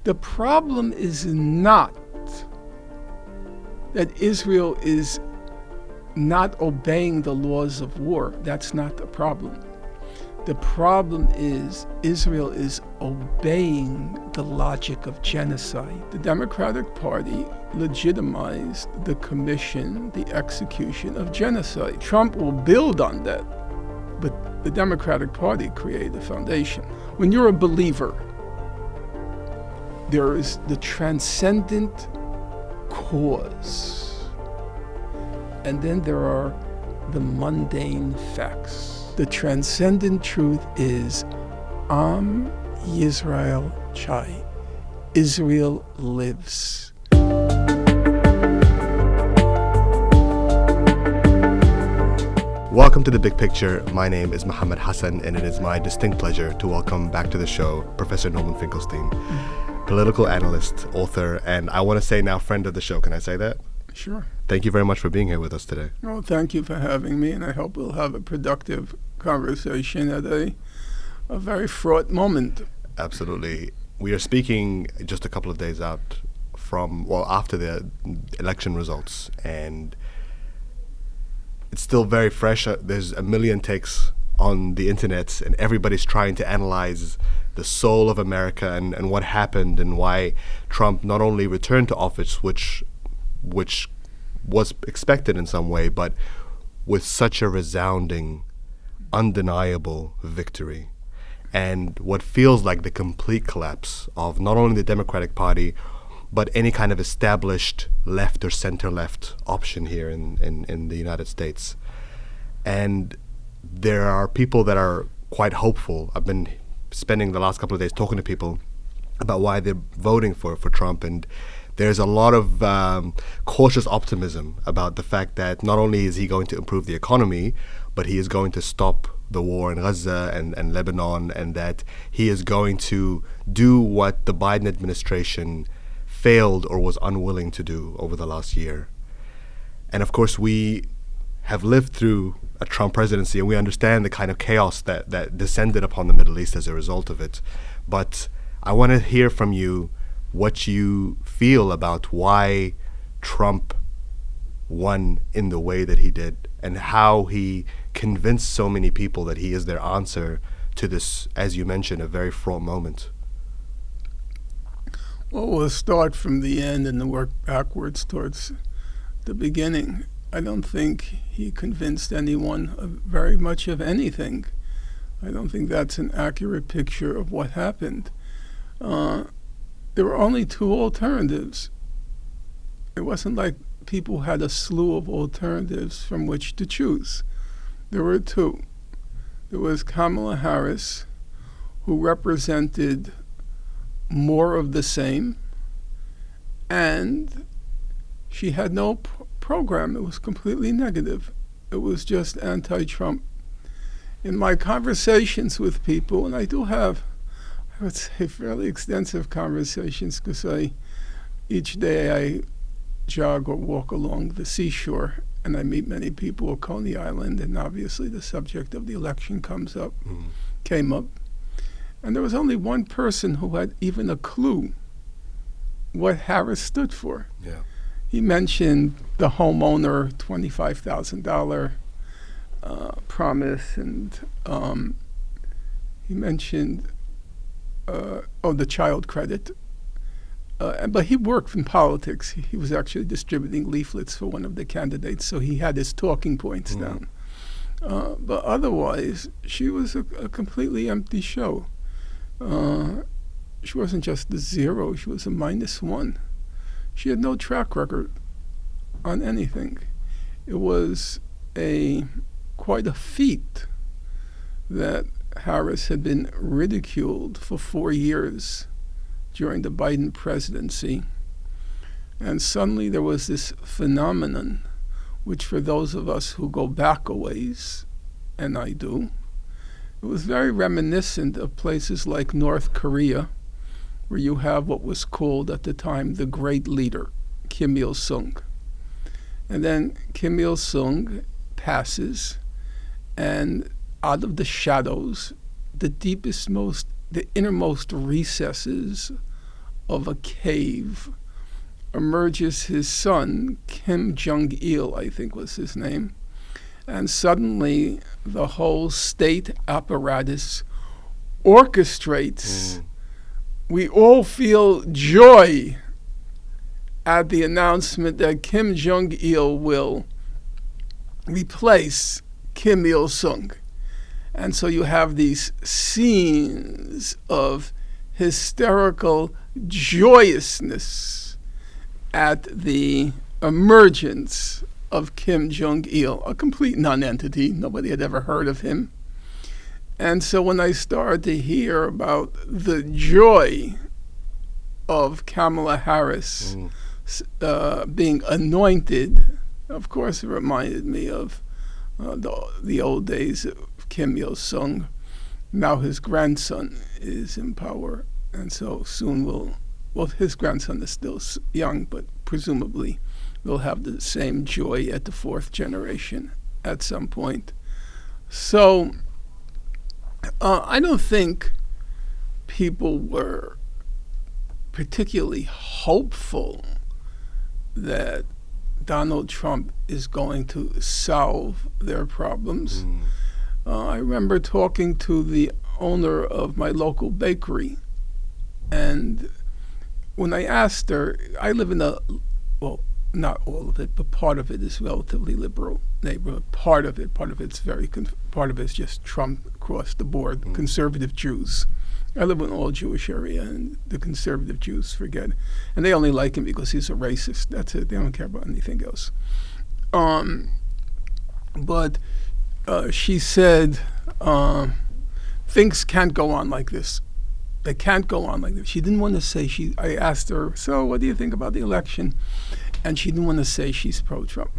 The problem is not that Israel is not obeying the laws of war. That's not the problem. The problem is Israel is obeying the logic of genocide. The Democratic Party legitimized the commission, the execution of genocide. Trump will build on that, but the Democratic Party created the foundation. When you're a believer, there is the transcendent cause, and then there are the mundane facts. The transcendent truth is Am Yisrael Chai. Israel lives. Welcome to The Big Picture. My name is Mohammed Hassan, and it is my distinct pleasure to welcome back to the show Professor Norman Finkelstein, political analyst, author, and I want to say now friend of the show. Can I say that? Sure. Thank you very much for being here with us today. Well, thank you for having me, and I hope we'll have a productive conversation at a very fraught moment. Absolutely. We are speaking just a couple of days out after the election results, and it's still very fresh. There's a million takes on the internet, and everybody's trying to analyze the soul of America and what happened and why Trump not only returned to office, which was expected in some way, but with such a resounding, undeniable victory, and what feels like the complete collapse of not only the Democratic Party, but any kind of established left or center-left option here in the United States. And there are people that are quite hopeful. I've been spending the last couple of days talking to people about why they're voting for Trump, and there's a lot of cautious optimism about the fact that not only is he going to improve the economy, but he is going to stop the war in Gaza and Lebanon, and that he is going to do what the Biden administration failed or was unwilling to do over the last year. And of course, we have lived through a Trump presidency, and we understand the kind of chaos that descended upon the Middle East as a result of it. But I want to hear from you what you feel about why Trump won in the way that he did, and how he convinced so many people that he is their answer to this, as you mentioned, a very fraught moment. Well, we'll start from the end and work backwards towards the beginning. I don't think he convinced anyone of very much of anything. I don't think that's an accurate picture of what happened. There were only two alternatives. It wasn't like people had a slew of alternatives from which to choose. There were two. There was Kamala Harris, who represented more of the same, and she had no program. It was completely negative. It was just anti-Trump. In my conversations with people, and I do have, I would say, fairly extensive conversations, because each day I jog or walk along the seashore, and I meet many people at Coney Island, and obviously the subject of the election came up. And there was only one person who had even a clue what Harris stood for. Yeah. He mentioned the homeowner $25,000 promise, and he mentioned the child credit. But he worked in politics. He was actually distributing leaflets for one of the candidates, so he had his talking points down. But otherwise, she was a completely empty show. She wasn't just a zero, she was a -1. She had no track record on anything. It was quite a feat that Harris had been ridiculed for 4 years during the Biden presidency. And suddenly there was this phenomenon, which for those of us who go back a ways, and I do, it was very reminiscent of places like North Korea, where you have what was called at the time the great leader, Kim Il-sung. And then Kim Il-sung passes, and out of the shadows, the innermost recesses of a cave emerges his son, Kim Jong-il, I think was his name, and suddenly the whole state apparatus orchestrates. We all feel joy at the announcement that Kim Jong-il will replace Kim Il-sung. And so you have these scenes of hysterical joyousness at the emergence of Kim Jong-il, a complete non-entity. Nobody had ever heard of him. And so when I started to hear about the joy of Kamala Harris being anointed, of course it reminded me of the old days of Kim Il-sung. Now his grandson is in power, and so soon his grandson is still young, but presumably will have the same joy at the fourth generation at some point. So I don't think people were particularly hopeful that Donald Trump is going to solve their problems. I remember talking to the owner of my local bakery, and when I asked her, I live in not all of it, but part of it is relatively liberal neighborhood. Part of it's part of it's just Trump across the board, conservative Jews. I live in an all Jewish area, and the conservative Jews forget, and they only like him because he's a racist. That's it. They don't care about anything else. But she said things can't go on like this. They can't go on like this. She didn't want to say I asked her, so what do you think about the election? And she didn't want to say she's pro-Trump.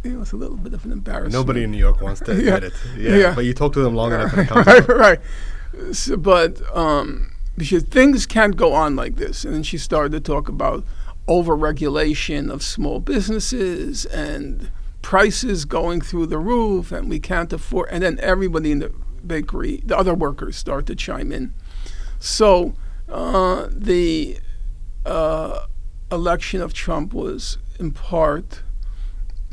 It was a little bit of an embarrassment. Nobody in New York wants to admit it. Yeah. But you talk to them long enough and it comes out. Right. So, but she said, things can't go on like this. And then she started to talk about over-regulation of small businesses and prices going through the roof, and we can't afford. And then everybody in the bakery, the other workers, start to chime in. So the election of Trump was in part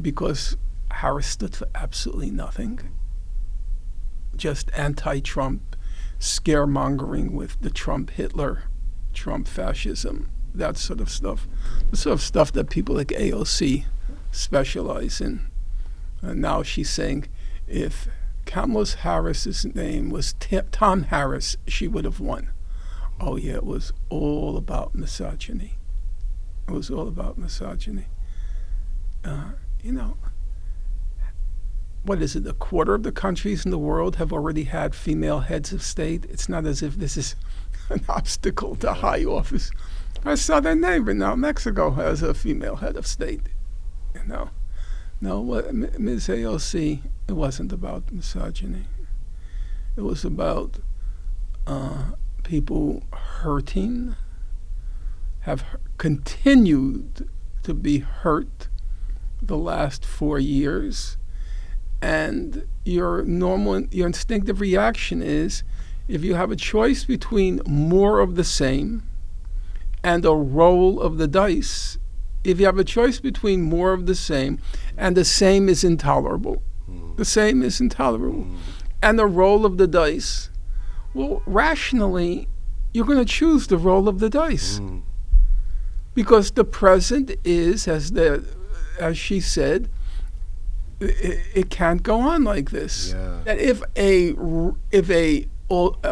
because Harris stood for absolutely nothing, just anti-Trump, scaremongering with the Trump Hitler, Trump fascism, that sort of stuff, the sort of stuff that people like AOC specialize in. And now she's saying if Kamala Harris's name was Tom Harris, she would have won. Oh yeah, it was all about misogyny. It was all about misogyny. What is it? A quarter of the countries in the world have already had female heads of state. It's not as if this is an obstacle to high office. Our southern neighbor now, Mexico, has a female head of state. No, Ms. AOC, it wasn't about misogyny. It was about people hurting, have continued to be hurt the last 4 years, and your instinctive reaction is, if you have a choice between more of the same and a roll of the dice, if you have a choice between more of the same and the same is intolerable, the same is intolerable, and a roll of the dice, well, rationally, you're going to choose the roll of the dice. Because the present is, as she said, it can't go on like this. Yeah. That if a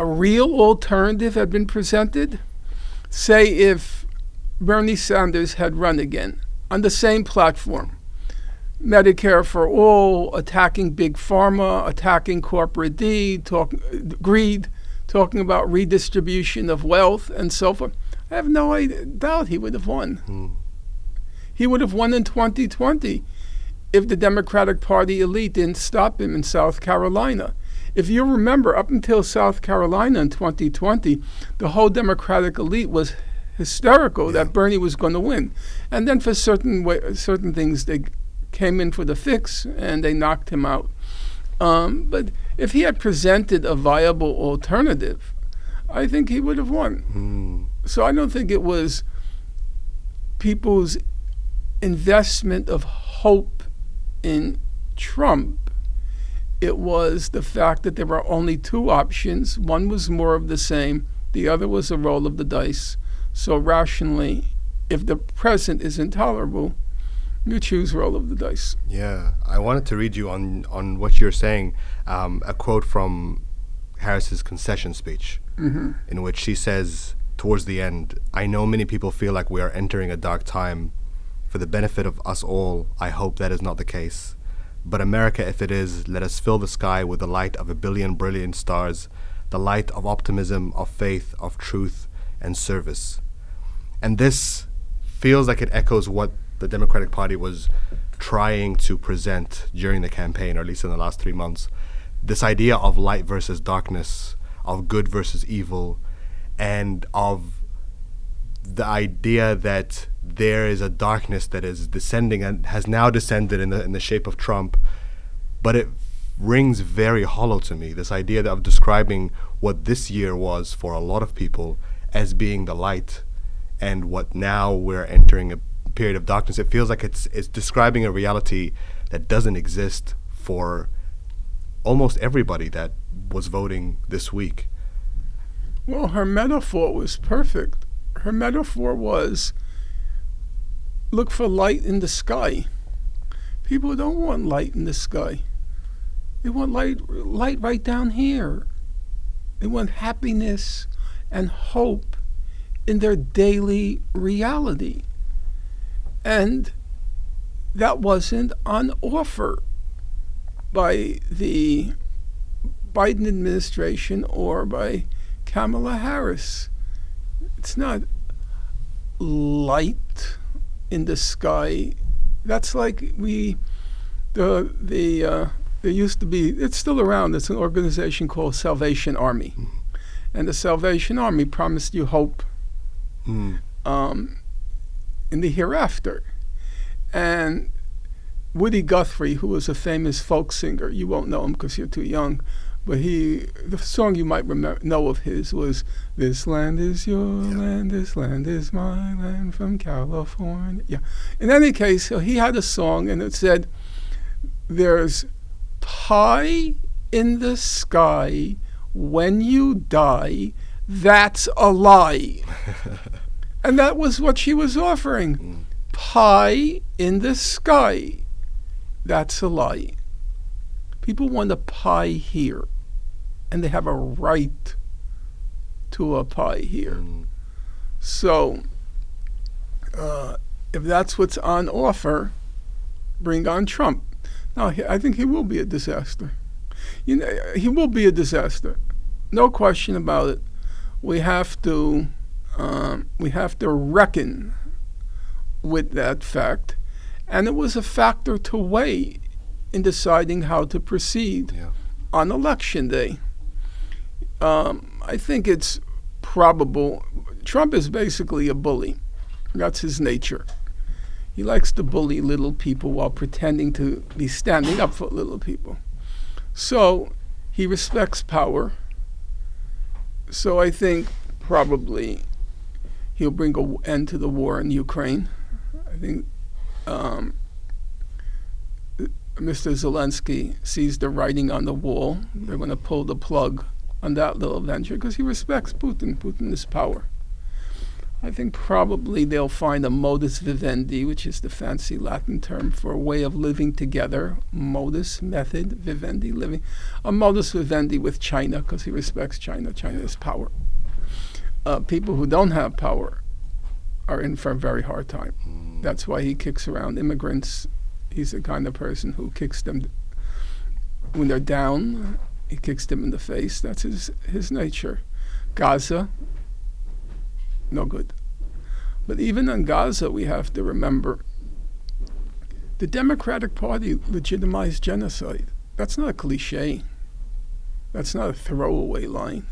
real alternative had been presented, say if Bernie Sanders had run again on the same platform, Medicare for all, attacking big pharma, attacking corporate greed, talking about redistribution of wealth and so forth, I have no doubt he would have won. He would have won in 2020 if the Democratic Party elite didn't stop him in South Carolina. If you remember, up until South Carolina in 2020, the whole Democratic elite was hysterical that Bernie was going to win. And then for certain things, they came in for the fix and they knocked him out. But if he had presented a viable alternative, I think he would have won. So I don't think it was people's investment of hope in Trump. It was the fact that there were only two options. One was more of the same. The other was a roll of the dice. So rationally, if the present is intolerable, you choose roll of the dice. Yeah, I wanted to read you on what you're saying, a quote from Harris's concession speech, in which she says towards the end, "I know many people feel like we are entering a dark time. For the benefit of us all, I hope that is not the case. But America, if it is, let us fill the sky with the light of a billion brilliant stars, the light of optimism, of faith, of truth, and service." And this feels like it echoes what the Democratic Party was trying to present during the campaign, or at least in the last 3 months. This idea of light versus darkness, of good versus evil, and of the idea that there is a darkness that is descending and has now descended in the shape of Trump. But it rings very hollow to me, this idea of describing what this year was for a lot of people as being the light, and what now we're entering a period of darkness. It feels like it's describing a reality that doesn't exist for almost everybody that was voting this week. Well, her metaphor was perfect. Her metaphor was, look for light in the sky. People don't want light in the sky. They want light right down here. They want happiness and hope in their daily reality. And that wasn't on offer by the Biden administration or by Kamala Harris. It's not light in the sky. That's like there used to be, it's still around, it's an organization called Salvation Army. And the Salvation Army promised you hope in the hereafter. And Woody Guthrie, who was a famous folk singer, you won't know him because you're too young, but the song you might know of his was, "This land is your land, this land is my land from California." Yeah. In any case, he had a song and it said, "There's pie in the sky when you die, that's a lie." And that was what she was offering. Pie in the sky, that's a lie. People want a pie here, and they have a right to a pie here. So, if that's what's on offer, bring on Trump. Now, I think he will be a disaster. He will be a disaster. No question about it. We have to reckon with that fact, and it was a factor to weigh in deciding how to proceed on election day. I think it's probable. Trump is basically a bully. That's his nature. He likes to bully little people while pretending to be standing up for little people. So he respects power. So I think probably he'll bring an end to the war in Ukraine. I think Mr. Zelensky sees the writing on the wall. They're going to pull the plug on that little venture because he respects Putin. Putin is power. I think probably they'll find a modus vivendi, which is the fancy Latin term for a way of living together. Modus, method, vivendi, living. A modus vivendi with China because he respects China. China is power. People who don't have power are in for a very hard time. That's why he kicks around immigrants. He's the kind of person who kicks them when they're down. He kicks them in the face. That's his nature. Gaza, no good. But even in Gaza, we have to remember the Democratic Party legitimized genocide. That's not a cliche. That's not a throwaway line.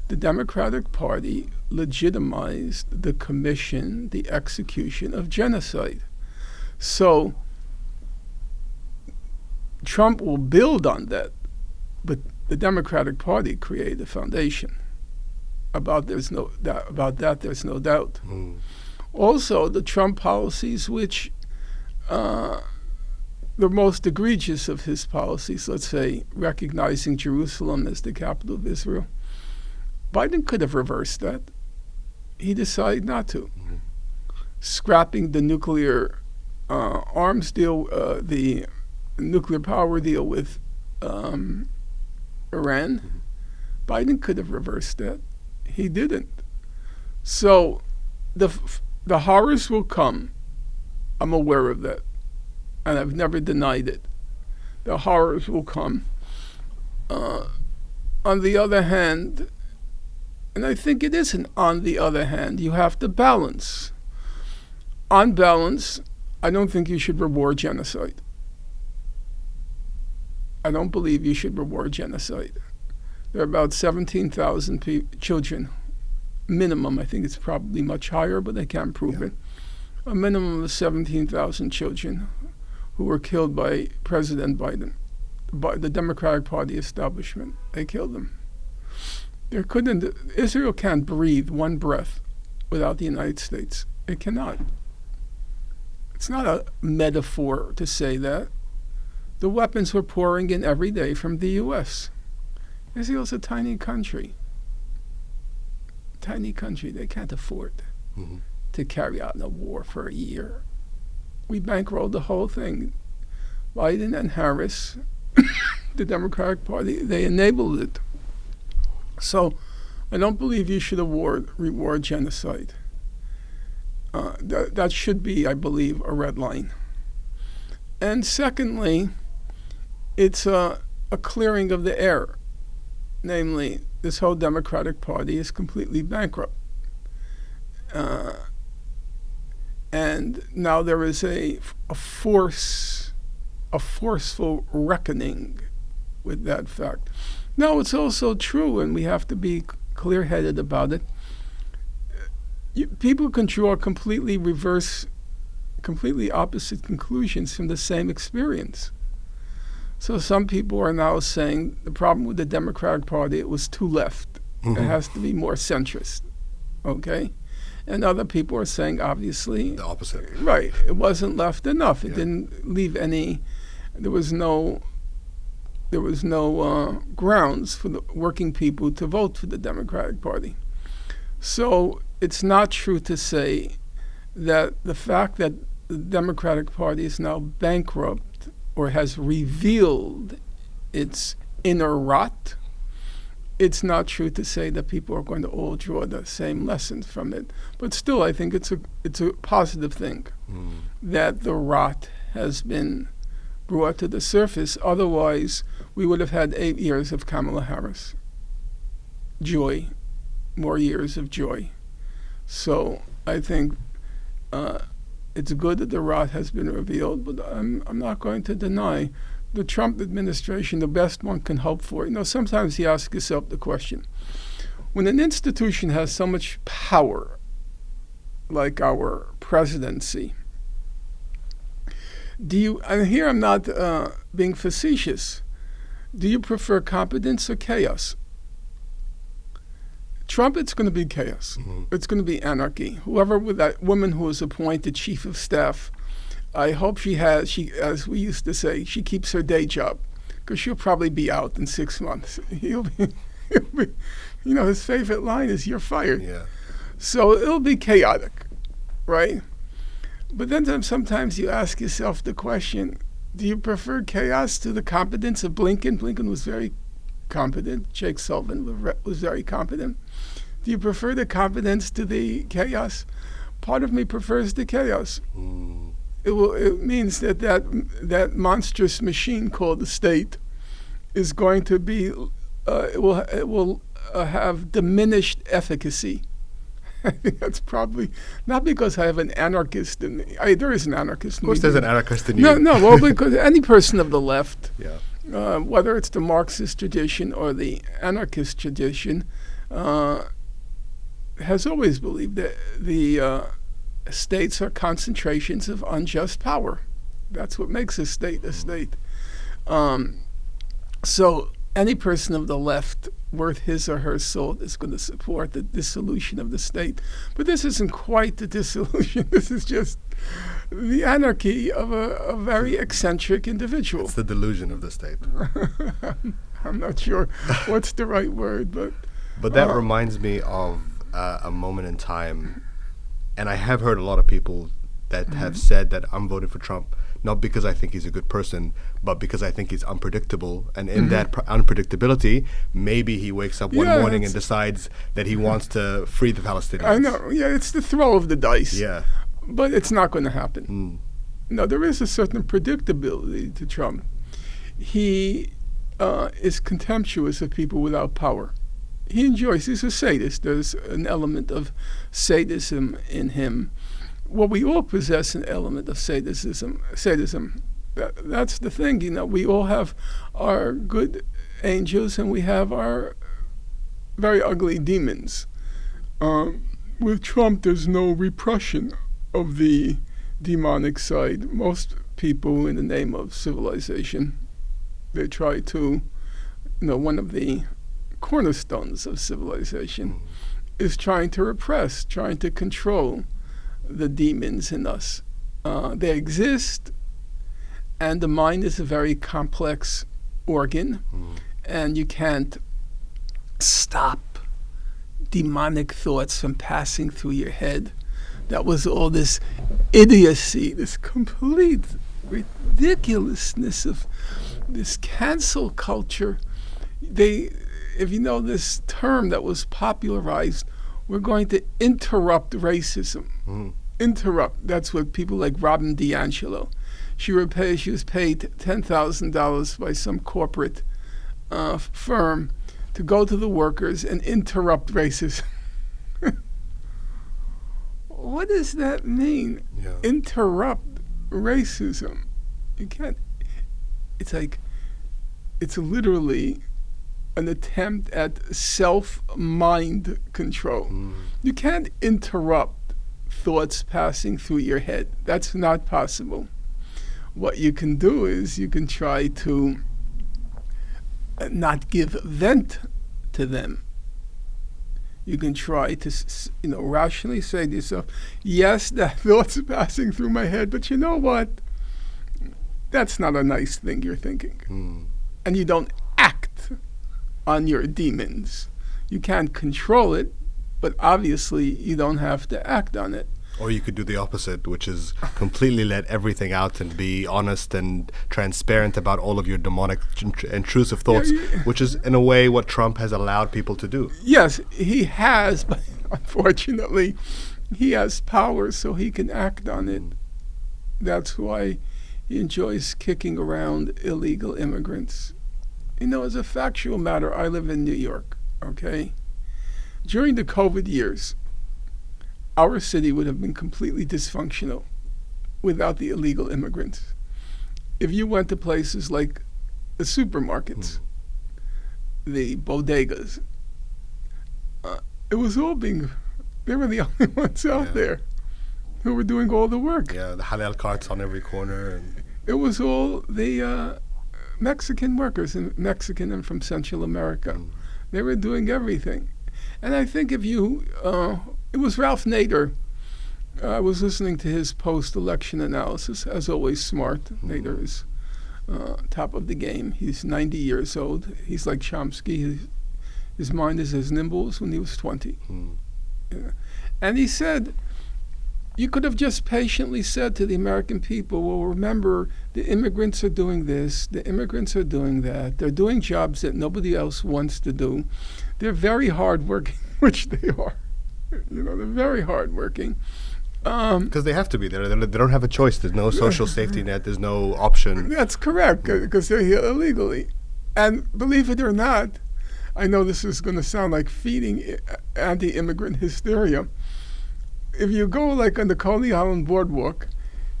The Democratic Party legitimized the commission, the execution of genocide. So Trump will build on that, but the Democratic Party created a foundation About there's no doubt about that. There's no doubt. Also, the Trump policies, which the most egregious of his policies, let's say recognizing Jerusalem as the capital of Israel, Biden could have reversed that. He decided not to. Scrapping the nuclear arms deal, the nuclear power deal with Iran, Biden could have reversed that. He didn't. So the horrors will come. I'm aware of that. And I've never denied it. The horrors will come. On the other hand, and I think it isn't on the other hand, you have to balance. On balance, I don't think you should reward genocide. I don't believe you should reward genocide. There are about 17,000 children, minimum. I think it's probably much higher, but they can't prove it. A minimum of 17,000 children who were killed by President Biden, by the Democratic Party establishment. They killed them. Israel can't breathe one breath without the United States. It cannot. It's not a metaphor to say that. The weapons were pouring in every day from the U.S. Israel's a tiny country. Tiny country. They can't afford to carry out a war for a year. We bankrolled the whole thing. Biden and Harris, the Democratic Party, they enabled it. So I don't believe you should reward genocide. That should be, I believe, a red line. And secondly, it's a clearing of the air. Namely, this whole Democratic Party is completely bankrupt. And now there is a forceful reckoning with that fact. Now, it's also true, and we have to be clear-headed about it. People can draw completely opposite conclusions from the same experience. So some people are now saying the problem with the Democratic Party, it was too left. It has to be more centrist, okay? And other people are saying, obviously, the opposite. Right. It wasn't left enough. It didn't leave any. There was no grounds for the working people to vote for the Democratic Party. So it's not true to say that the fact that the Democratic Party is now bankrupt or has revealed its inner rot, it's not true to say that people are going to all draw the same lessons from it. But still, I think it's a positive thing that the rot has been brought to the surface. Otherwise, we would have had 8 years of Kamala Harris. Joy, more years of joy. So I think it's good that the rot has been revealed, but I'm not going to deny the Trump administration, the best one can hope for. Sometimes you ask yourself the question, when an institution has so much power, like our presidency, and here I'm not being facetious, do you prefer competence or chaos? Trump, it's going to be chaos. It's going to be anarchy. Whoever, with that woman who was appointed chief of staff, I hope she, as we used to say, she keeps her day job, because she'll probably be out in 6 months. He'll be, his favorite line is, "You're fired." Yeah. So it'll be chaotic, right? But then sometimes you ask yourself the question, do you prefer chaos to the competence of Blinken? Blinken was very competent. Jake Sullivan was very competent. Do you prefer the competence to the chaos? Part of me prefers the chaos. It means that monstrous machine called the state is going to be, it will have diminished efficacy. I think that's probably not because I have an anarchist in me. There is an anarchist in me. Of course there's an anarchist in you. No, well, because any person of the left, Yeah. whether it's the Marxist tradition or the anarchist tradition, has always believed that the states are concentrations of unjust power. That's what makes a state a state. So any person of the left worth his or her salt is going to support the dissolution of the state. But this isn't quite the dissolution. This is just the anarchy of a very eccentric individual. It's the delusion of the state. I'm not sure what's the right word, but... But that reminds me of a moment in time, and I have heard a lot of people that have said that I'm voting for Trump, not because I think he's a good person, but because I think he's unpredictable. And in that unpredictability, maybe he wakes up one morning and decides that he wants to free the Palestinians. I know. Yeah, it's the throw of the dice. Yeah. But it's not going to happen. No, there is a certain predictability to Trump. He is contemptuous of people without power. He's a sadist. There's an element of sadism in him. Well, we all possess an element of sadism. That's the thing, we all have our good angels and we have our very ugly demons. With Trump, there's no repression of the demonic side. Most people, in the name of civilization, they try to, one of the cornerstones of civilization is trying to repress, trying to control the demons in us. They exist, and the mind is a very complex organ, and you can't stop demonic thoughts from passing through your head. That was all this idiocy, this complete ridiculousness of this cancel culture. If you know this term that was popularized, we're going to interrupt racism. Interrupt. That's what people like Robin DiAngelo. She was paid $10,000 by some corporate firm to go to the workers and interrupt racism. What does that mean? Yeah. Interrupt racism. You can't. It's literally an attempt at self-mind control. You can't interrupt thoughts passing through your head. That's not possible. What you can do is you can try to not give vent to them. You can try to, rationally say to yourself, yes, that thought's passing through my head, but you know what? That's not a nice thing you're thinking. And you don't act on your demons. You can't control it, but obviously you don't have to act on it. Or you could do the opposite, which is completely let everything out and be honest and transparent about all of your demonic, intrusive thoughts, which is, in a way, what Trump has allowed people to do. Yes, he has, but unfortunately, he has power, so he can act on it. That's why he enjoys kicking around illegal immigrants. As a factual matter, I live in New York, okay? During the COVID years, our city would have been completely dysfunctional without the illegal immigrants. If you went to places like the supermarkets, the bodegas, it was all they were the only ones out there who were doing all the work. Yeah, the halal carts on every corner. It was all the Mexican workers, Mexican and from Central America. They were doing everything. And I think if you... it was Ralph Nader. I was listening to his post-election analysis, as always smart. Nader is top of the game. He's 90 years old. He's like Chomsky. His mind is as nimble as when he was 20. Yeah. And he said, you could have just patiently said to the American people, well, remember, the immigrants are doing this, the immigrants are doing that. They're doing jobs that nobody else wants to do. They're very hardworking, which they are. They're very hardworking. Because they have to be. They don't have a choice. There's no social safety net. There's no option. That's correct, because they're here illegally. And believe it or not, I know this is going to sound like feeding anti-immigrant hysteria. If you go like on the Coney Island boardwalk,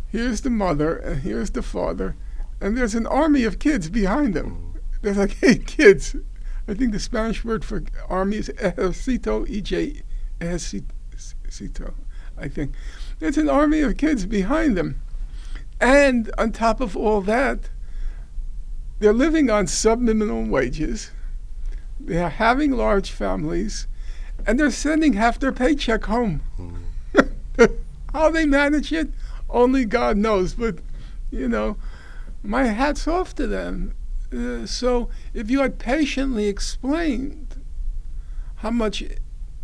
here's the mother and here's the father, and there's an army of kids behind them. There's like 8 kids. I think the Spanish word for army is ejército, ejército, I think. There's an army of kids behind them. And on top of all that, they're living on sub-minimum wages. They're having large families, and they're sending half their paycheck home. How they manage it, only God knows. But, my hat's off to them. So if you had patiently explained how much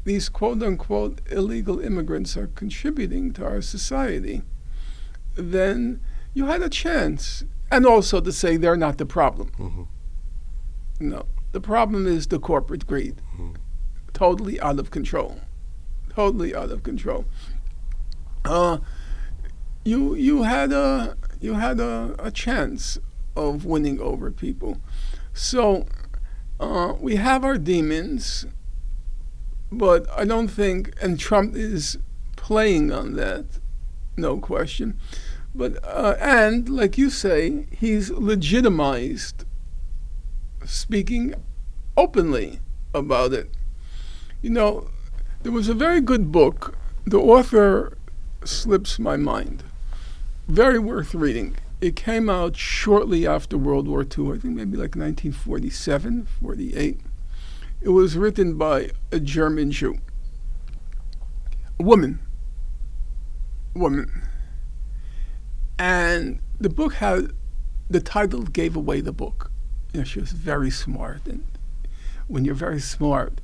these quote-unquote illegal immigrants are contributing to our society, then you had a chance. And also to say they're not the problem. Mm-hmm. No, the problem is the corporate greed. Mm-hmm. Totally out of control. Totally out of control. You had a chance of winning over people. So we have our demons, but I don't think, and Trump is playing on that, no question. But and like you say, he's legitimized speaking openly about it. There was a very good book. The author slips my mind. Very worth reading. It came out shortly after World War II, I think maybe like 1947, 48. It was written by a German Jew. A woman. And the book the title gave away the book. She was very smart. And when you're very smart,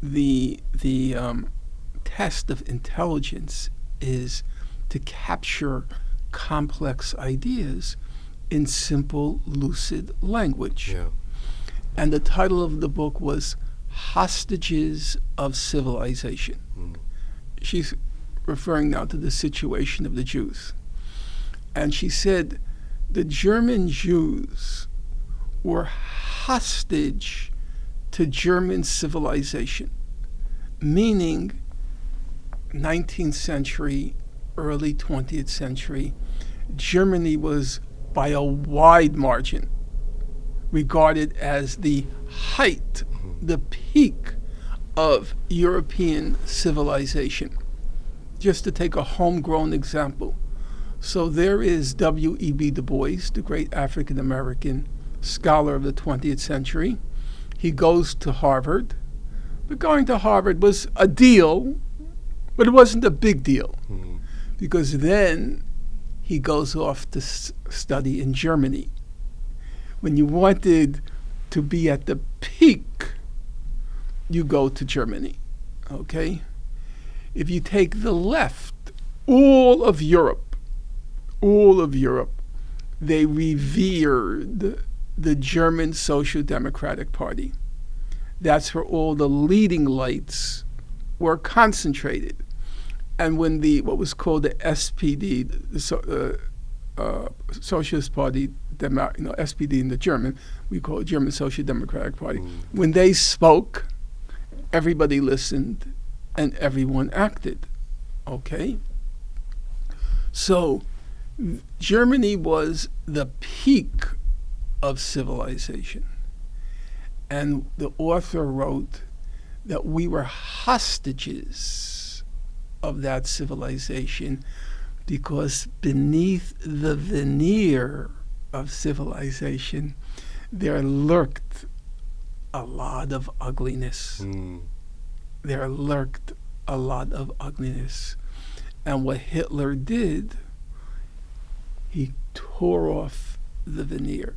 the test of intelligence is to capture complex ideas in simple, lucid language. Yeah. And the title of the book was Hostages of Civilization. She's referring now to the situation of the Jews. And she said the German Jews were hostage to German civilization, meaning 19th century, early 20th century, Germany was by a wide margin regarded as the height, the peak of European civilization. Just to take a homegrown example. So there is W.E.B. Du Bois, the great African-American scholar of the 20th century. He goes to Harvard. But going to Harvard was a deal, but it wasn't a big deal. Mm-hmm. Because then he goes off to study in Germany. When you wanted to be at the peak, you go to Germany, okay? If you take the left, all of Europe, they revered the German Social Democratic Party. That's where all the leading lights were concentrated. And when what was called the SPD, the Socialist Party, SPD in the German, we call it German Social Democratic Party. When they spoke, everybody listened and everyone acted, okay? So Germany was the peak of civilization. And the author wrote that we were hostages of that civilization because beneath the veneer of civilization, there lurked a lot of ugliness. There lurked a lot of ugliness. And what Hitler did, he tore off the veneer.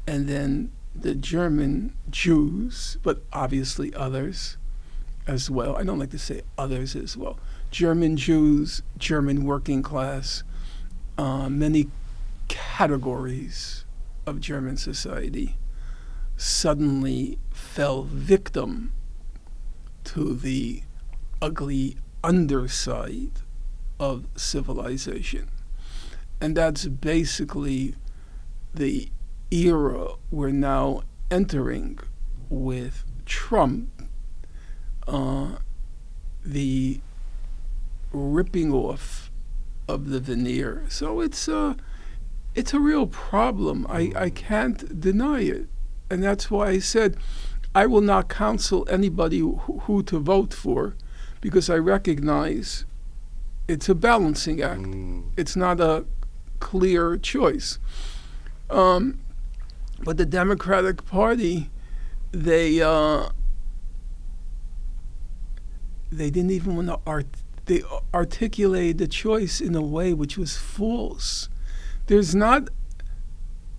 And then the German Jews, but obviously others as well, I don't like to say others as well, German Jews, German working class, many categories of German society suddenly fell victim to the ugly underside of civilization. And that's basically the era we're now entering with Trump, the ripping off of the veneer. So it's a real problem. I can't deny it. And that's why I said I will not counsel anybody who to vote for, because I recognize it's a balancing act. It's not a clear choice. But the Democratic Party, they didn't even want to they articulated the choice in a way which was false. There's not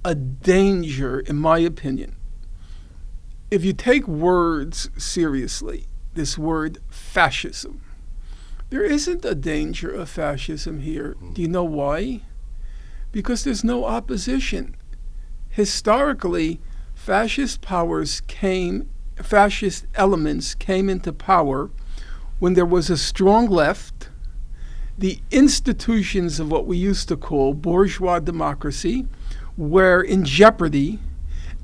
a danger, in my opinion, if you take words seriously, this word fascism. There isn't a danger of fascism here. Do you know why? Because there's no opposition. Historically, fascist elements came into power when there was a strong left, the institutions of what we used to call bourgeois democracy were in jeopardy,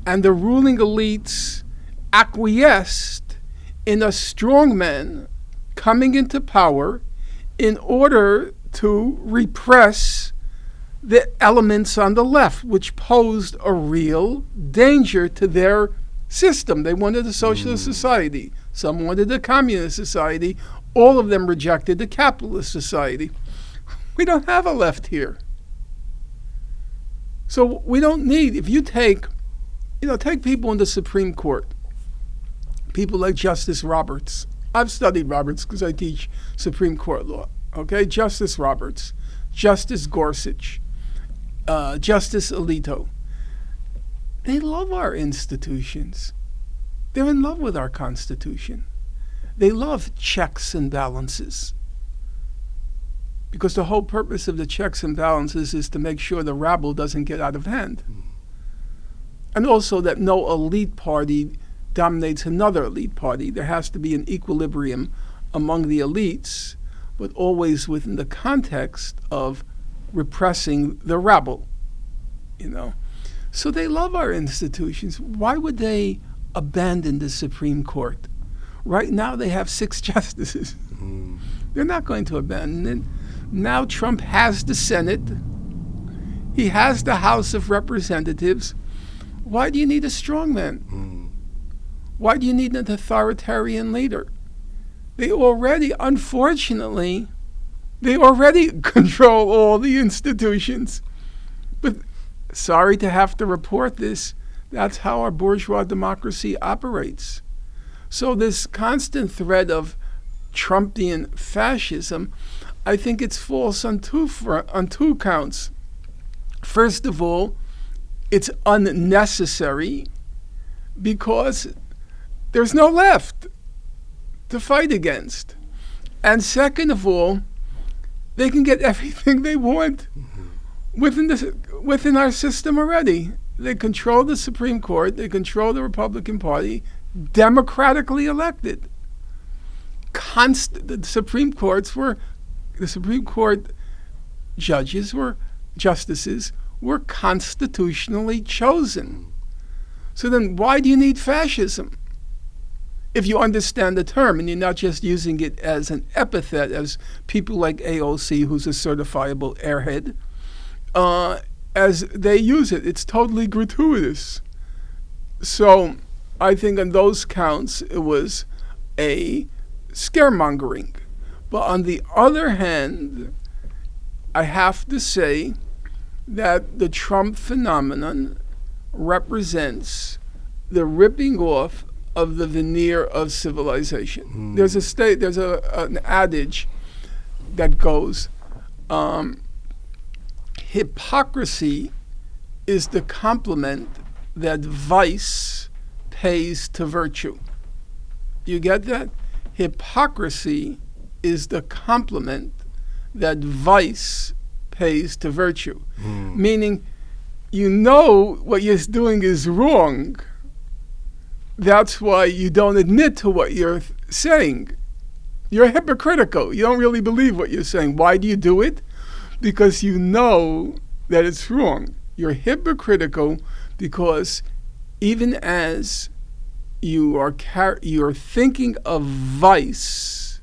and the ruling elites acquiesced in a strongman coming into power in order to repress the elements on the left, which posed a real danger to their system. They wanted a socialist society. Some wanted a communist society. All of them rejected the capitalist society. We don't have a left here. So we don't need, if you take people in the Supreme Court, people like Justice Roberts. I've studied Roberts because I teach Supreme Court law. Okay, Justice Roberts, Justice Gorsuch, Justice Alito. They love our institutions. They're in love with our Constitution. They love checks and balances. Because the whole purpose of the checks and balances is to make sure the rabble doesn't get out of hand. And also that no elite party dominates another elite party. There has to be an equilibrium among the elites, but always within the context of repressing the rabble, So they love our institutions. Why would they abandon the Supreme Court? Right now they have 6 justices. They're not going to abandon it. Now Trump has the Senate. He has the House of Representatives. Why do you need a strongman? Why do you need an authoritarian leader? They already control all the institutions. But sorry to have to report this, that's how our bourgeois democracy operates. So this constant threat of Trumpian fascism, I think it's false on two counts. First of all, it's unnecessary because there's no left to fight against. And second of all, they can get everything they want within our system already. They control the Supreme Court. They control the Republican Party, democratically elected. The Supreme Court justices were constitutionally chosen. So then why do you need fascism? If you understand the term and you're not just using it as an epithet, as people like AOC, who's a certifiable airhead, as they use it, it's totally gratuitous. So I think on those counts it was a scaremongering. But on the other hand, I have to say that the Trump phenomenon represents the ripping off of the veneer of civilization. There's an adage that goes, hypocrisy is the compliment that vice pays to virtue. You get that? Hypocrisy is the compliment that vice pays to virtue. Meaning, what you're doing is wrong. That's why you don't admit to what you're saying. You're hypocritical. You don't really believe what you're saying. Why do you do it? Because you know that it's wrong. You're hypocritical because even as you're thinking of vice,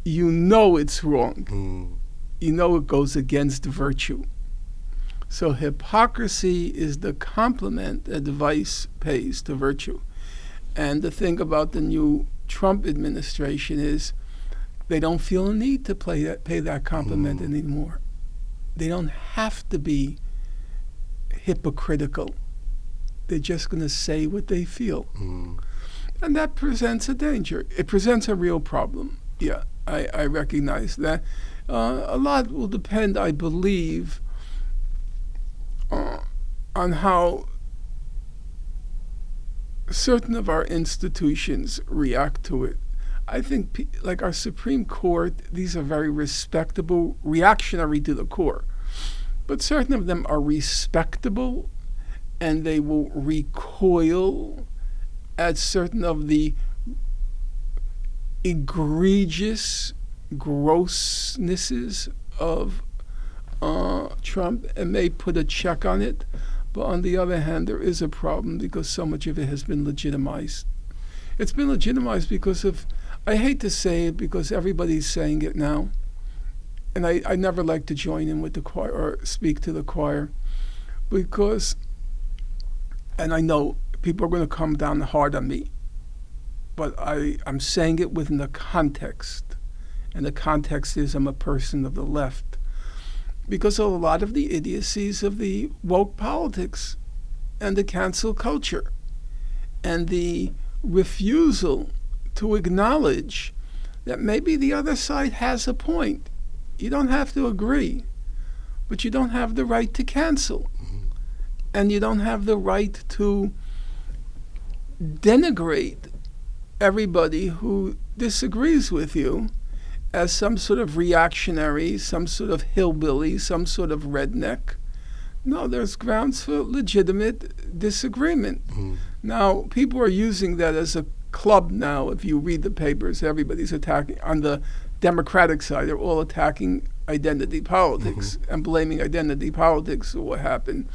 you know it's wrong. You know it goes against virtue. So hypocrisy is the compliment that vice pays to virtue. And the thing about the new Trump administration is they don't feel a need to pay that compliment anymore. They don't have to be hypocritical. They're just going to say what they feel. And that presents a danger. It presents a real problem. Yeah, I recognize that. A lot will depend, I believe, on how certain of our institutions react to it. I think, like our Supreme Court, these are very respectable, reactionary to the core. But certain of them are respectable, and they will recoil at certain of the egregious grossnesses of Trump and may put a check on it. But on the other hand, there is a problem because so much of it has been legitimized. It's been legitimized because of, I hate to say it because everybody's saying it now, and I never like to join in with the choir or speak to the choir because, and I know people are going to come down hard on me, but I'm saying it within the context, and the context is I'm a person of the left, because of a lot of the idiocies of the woke politics and the cancel culture and the refusal to acknowledge that maybe the other side has a point. You don't have to agree, but you don't have the right to cancel. And you don't have the right to denigrate everybody who disagrees with you as some sort of reactionary, some sort of hillbilly, some sort of redneck. No, there's grounds for legitimate disagreement. Now, people are using that as a club now. If you read the papers, everybody's attacking. On the Democratic side, they're all attacking identity politics and blaming identity politics for what happened.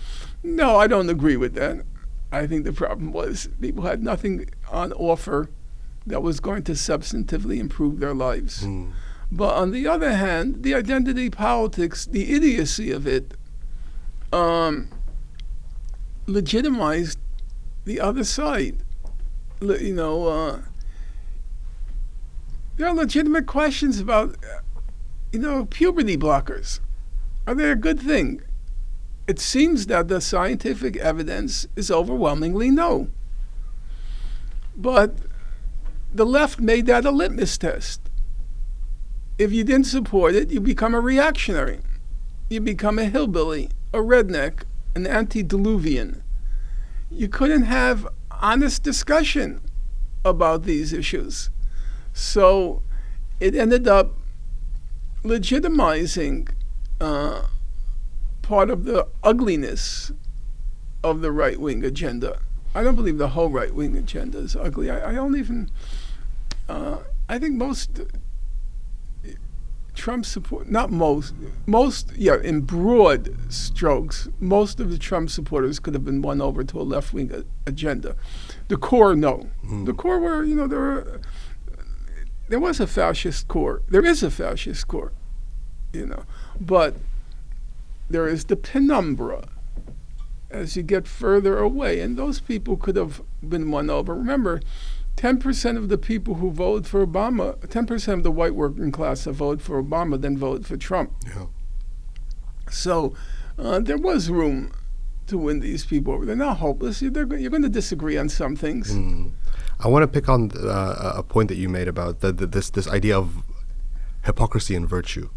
No, I don't agree with that. I think the problem was people had nothing on offer that was going to substantively improve their lives. But on the other hand, the identity politics, the idiocy of it, legitimized the other side. You know, there are legitimate questions about, puberty blockers. Are they a good thing? It seems that the scientific evidence is overwhelmingly no. But the left made that a litmus test. If you didn't support it, you become a reactionary. You become a hillbilly, a redneck, an antediluvian. You couldn't have honest discussion about these issues. So it ended up legitimizing part of the ugliness of the right-wing agenda. I don't believe the whole right-wing agenda is ugly. I don't even, I think most Trump support, not most, in broad strokes, most of the Trump supporters could have been won over to a left-wing agenda. The core, no. The core were, there was a fascist core. There is a fascist core, but there is the penumbra as you get further away, and those people could have been won over. Remember, 10% of the people who voted for Obama, 10% of the white working class that voted for Obama then voted for Trump. Yeah. So there was room to win these people over. They're not hopeless. You're going to disagree on some things. I want to pick on a point that you made about this idea of hypocrisy and virtue,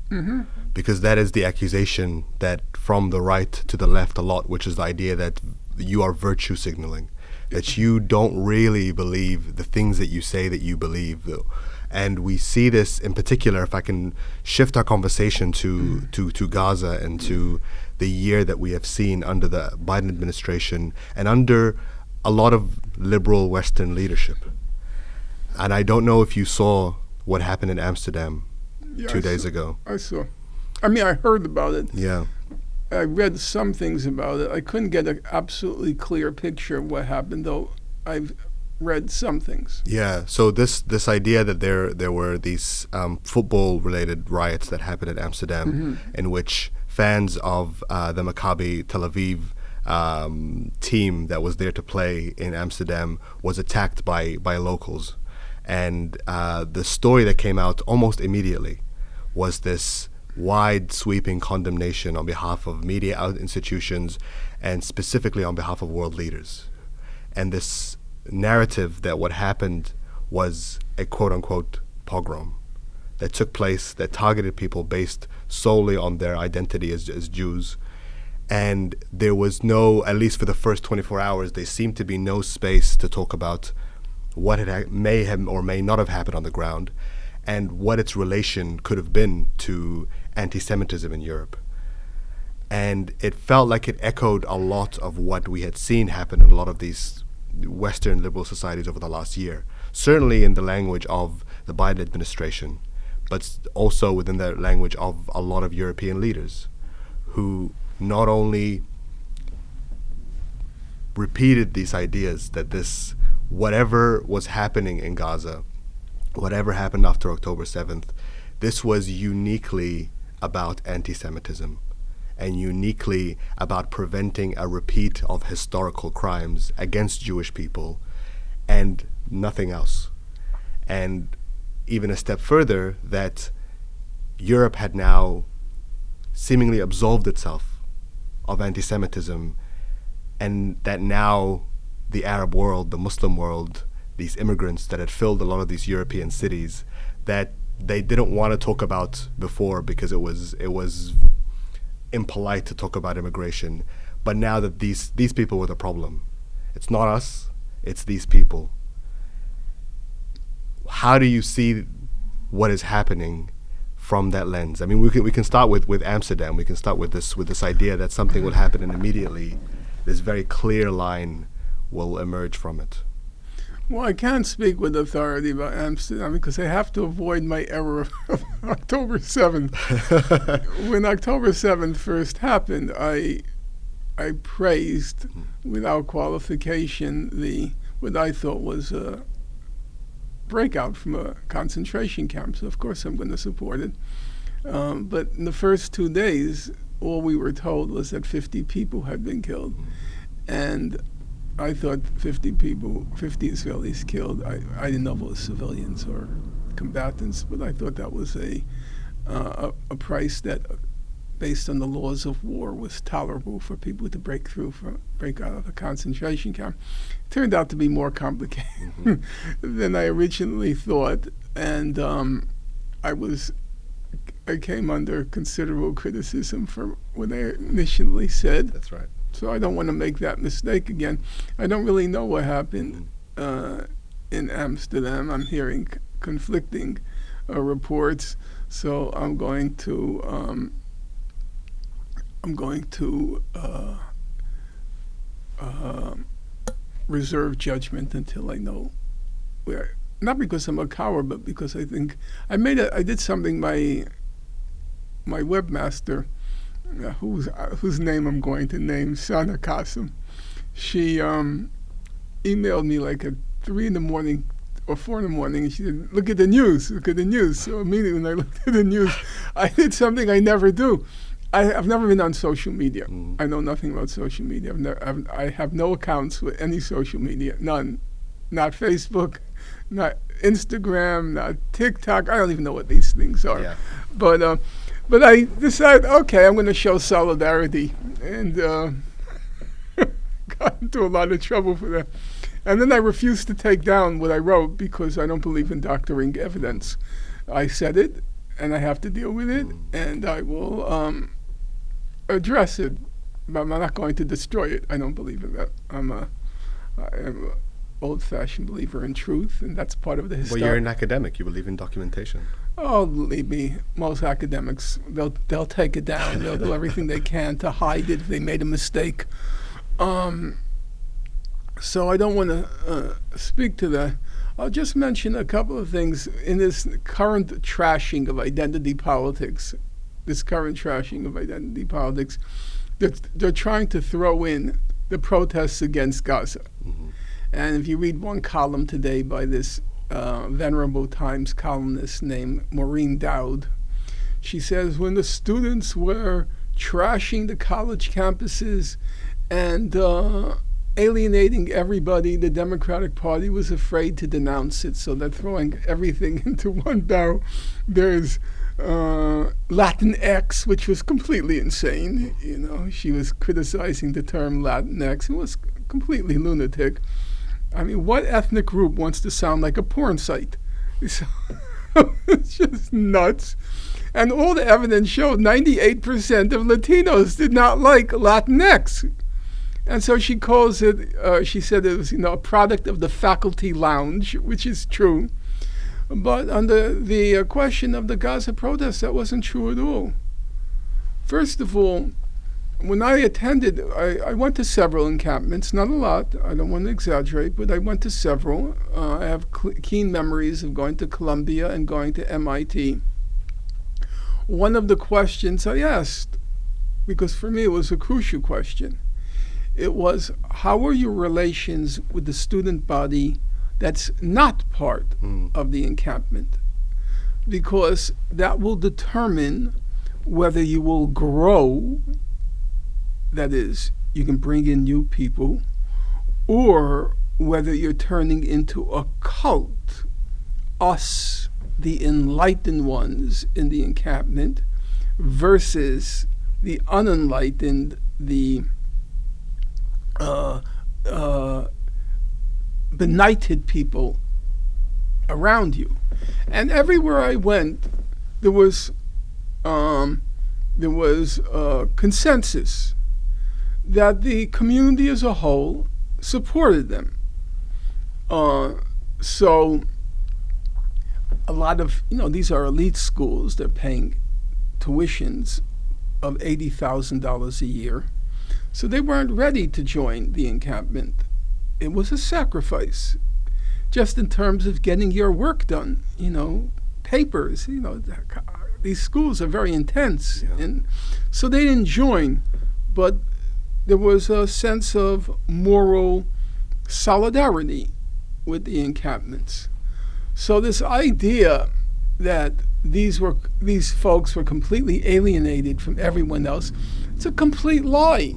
because that is the accusation that from the right to the left a lot, which is the idea that you are virtue signaling, that you don't really believe the things that you say that you believe. And we see this in particular, if I can shift our conversation to Gaza and to the year that we have seen under the Biden administration and under a lot of liberal Western leadership. And I don't know if you saw what happened in Amsterdam 2 days ago. I saw. I mean, I heard about it. Yeah. I read some things about it. I couldn't get an absolutely clear picture of what happened, though I've read some things. Yeah, so this idea that there were these football-related riots that happened in Amsterdam, in which fans of the Maccabi Tel Aviv team that was there to play in Amsterdam was attacked by locals. And the story that came out almost immediately was this wide sweeping condemnation on behalf of media institutions and specifically on behalf of world leaders. And this narrative that what happened was a quote-unquote pogrom that took place, that targeted people based solely on their identity as Jews. And there was no, at least for the first 24 hours, there seemed to be no space to talk about what may have or may not have happened on the ground and what its relation could have been to anti-Semitism in Europe. And it felt like it echoed a lot of what we had seen happen in a lot of these Western liberal societies over the last year, certainly in the language of the Biden administration, but also within the language of a lot of European leaders who not only repeated these ideas that this, whatever was happening in Gaza, whatever happened after October 7th, this was uniquely about anti-Semitism and uniquely about preventing a repeat of historical crimes against Jewish people and nothing else. And even a step further, that Europe had now seemingly absolved itself of anti-Semitism, and that now the Arab world, the Muslim world, these immigrants that had filled a lot of these European cities that they didn't want to talk about before because it was impolite to talk about immigration, but now that these people were the problem. It's not us, it's these people. How do you see what is happening from that lens? I mean, we can start with Amsterdam. We can start with this idea that something will happen and immediately this very clear line will emerge from it. Well, I can't speak with authority about Amsterdam because I have to avoid my error of October 7th. When October 7th first happened, I praised without qualification what I thought was a breakout from a concentration camp. So of course I'm going to support it. But in the first 2 days, all we were told was that 50 people had been killed. And I thought 50 Israelis killed. I didn't know if it was civilians or combatants, but I thought that was a price that, based on the laws of war, was tolerable for people to break out of a concentration camp. It turned out to be more complicated than I originally thought, and I came under considerable criticism for what I initially said. That's right. So I don't want to make that mistake again. I don't really know what happened in Amsterdam. I'm hearing conflicting reports, so I'm going to reserve judgment until I know where. Not because I'm a coward, but because I think I did something. My webmaster, whose name I'm going to name, Sana Qasim, she emailed me like at 3 in the morning or 4 in the morning, and she said, look at the news. So immediately when I looked at the news, I did something I never do. I've never been on social media. I know nothing about social media. I have no accounts with any social media, none. Not Facebook, not Instagram, not TikTok. I don't even know what these things are. Yeah. But I decided, okay, I'm going to show solidarity, and got into a lot of trouble for that. And then I refused to take down what I wrote because I don't believe in doctoring evidence. I said it, and I have to deal with it, and I will address it, but I'm not going to destroy it. I don't believe in that. I'm an old-fashioned believer in truth, and that's part of the history. Well, you're an academic. You believe in documentation. Oh, believe me, most academics, they'll take it down. They'll do everything they can to hide it if they made a mistake. So I don't want to speak to that. I'll just mention a couple of things in this current trashing of identity politics. They're trying to throw in the protests against Gaza. And if you read one column today by this Venerable Times columnist named Maureen Dowd, she says, when the students were trashing the college campuses and alienating everybody, the Democratic Party was afraid to denounce it, so they're throwing everything into one barrel. There's Latinx, which was completely insane. She was criticizing the term Latinx. It was completely lunatic. I mean, what ethnic group wants to sound like a porn site? So, it's just nuts. And all the evidence showed 98% of Latinos did not like Latinx. And so she calls it, she said it was, a product of the faculty lounge, which is true. But under the question of the Gaza protests, that wasn't true at all. First of all, when I attended, I went to several encampments, not a lot, I don't want to exaggerate, but I went to several. I have keen memories of going to Columbia and going to MIT. One of the questions I asked, because for me it was a crucial question, it was, how are your relations with the student body that's not part of the encampment? Because that will determine whether you will grow, that is, you can bring in new people, or whether you're turning into a cult, us, the enlightened ones in the encampment, versus the unenlightened, the benighted people around you. And everywhere I went, there was consensus that the community as a whole supported them. So a lot of, these are elite schools. They're paying tuitions of $80,000 a year. So they weren't ready to join the encampment. It was a sacrifice, just in terms of getting your work done, papers, these schools are very intense. Yeah. And so they didn't join, but there was a sense of moral solidarity with the encampments. So this idea that these folks were completely alienated from everyone else, it's a complete lie.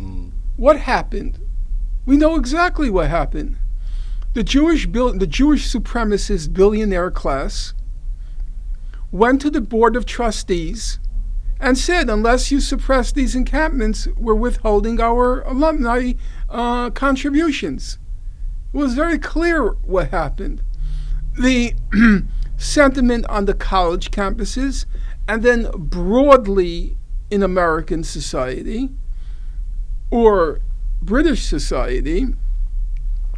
What happened? We know exactly what happened. The Jewish supremacist billionaire class went to the board of trustees and said, unless you suppress these encampments, we're withholding our alumni contributions. It was very clear what happened. The sentiment on the college campuses, and then broadly in American society or British society,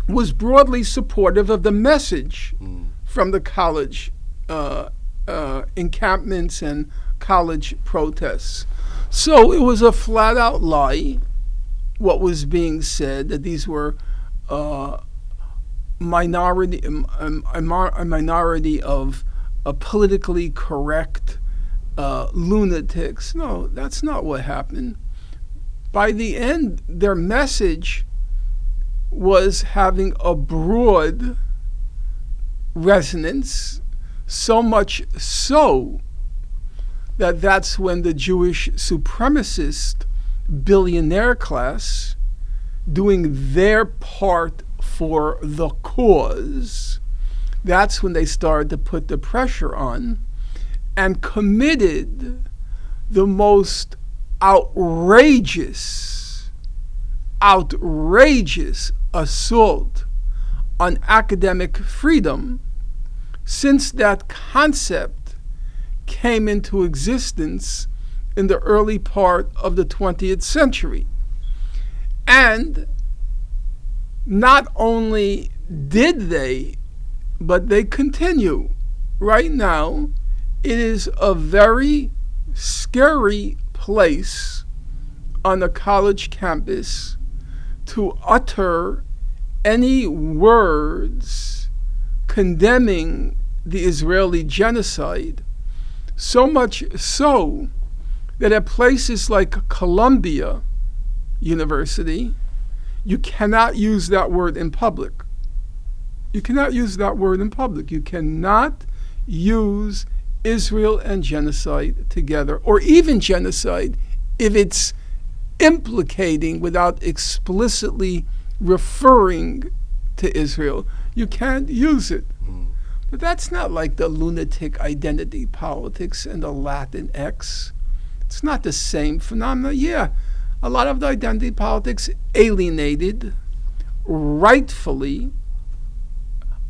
was broadly supportive of the message from the college encampments and college protests. So it was a flat-out lie, what was being said, that these were a minority of politically correct lunatics. No, that's not what happened. By the end, their message was having a broad resonance, so much so that that's when the Jewish supremacist billionaire class, doing their part for the cause, that's when they started to put the pressure on and committed the most outrageous assault on academic freedom since that concept came into existence in the early part of the 20th century. And not only did they, but they continue. Right now, it is a very scary place on a college campus to utter any words condemning the Israeli genocide, so much so that at places like Columbia University, you cannot use that word in public. You cannot use that word in public. You cannot use Israel and genocide together, or even genocide if it's implicating without explicitly referring to Israel. You can't use it. But that's not like the lunatic identity politics and the Latinx. It's not the same phenomena. Yeah, a lot of the identity politics alienated, rightfully,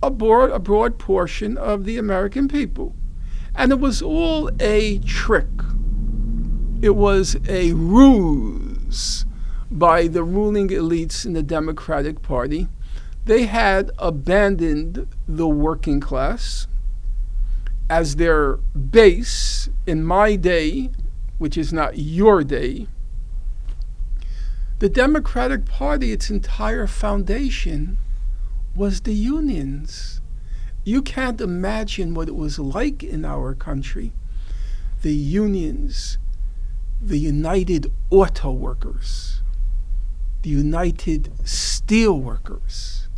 a broad portion of the American people. And it was all a trick. It was a ruse by the ruling elites in the Democratic Party. They had abandoned the working class as their base. In my day, which is not your day, the Democratic Party, its entire foundation, was the unions. You can't imagine what it was like in our country. The unions, the United Auto Workers, the United Steel Workers,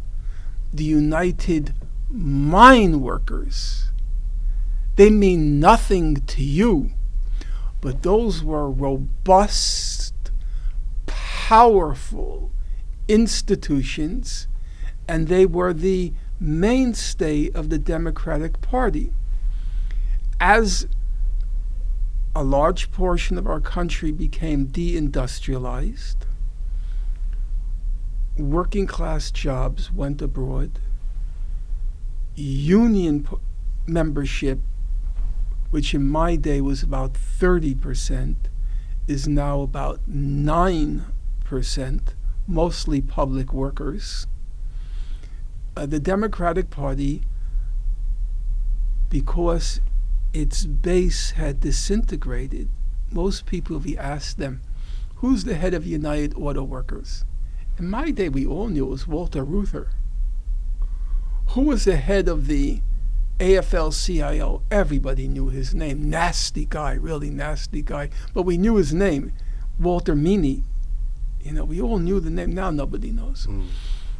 the United Mine Workers. They mean nothing to you, but those were robust, powerful institutions, and they were the mainstay of the Democratic Party. As a large portion of our country became deindustrialized, working class jobs went abroad, union membership, which in my day was about 30%, is now about 9%, mostly public workers. The Democratic Party, because its base had disintegrated, most people, if you asked them, who's the head of United Auto Workers? In my day, we all knew it was Walter Reuther. Who was the head of the AFL-CIO? Everybody knew his name. Nasty guy, really nasty guy. But we knew his name, Walter Meany. We all knew the name. Now nobody knows.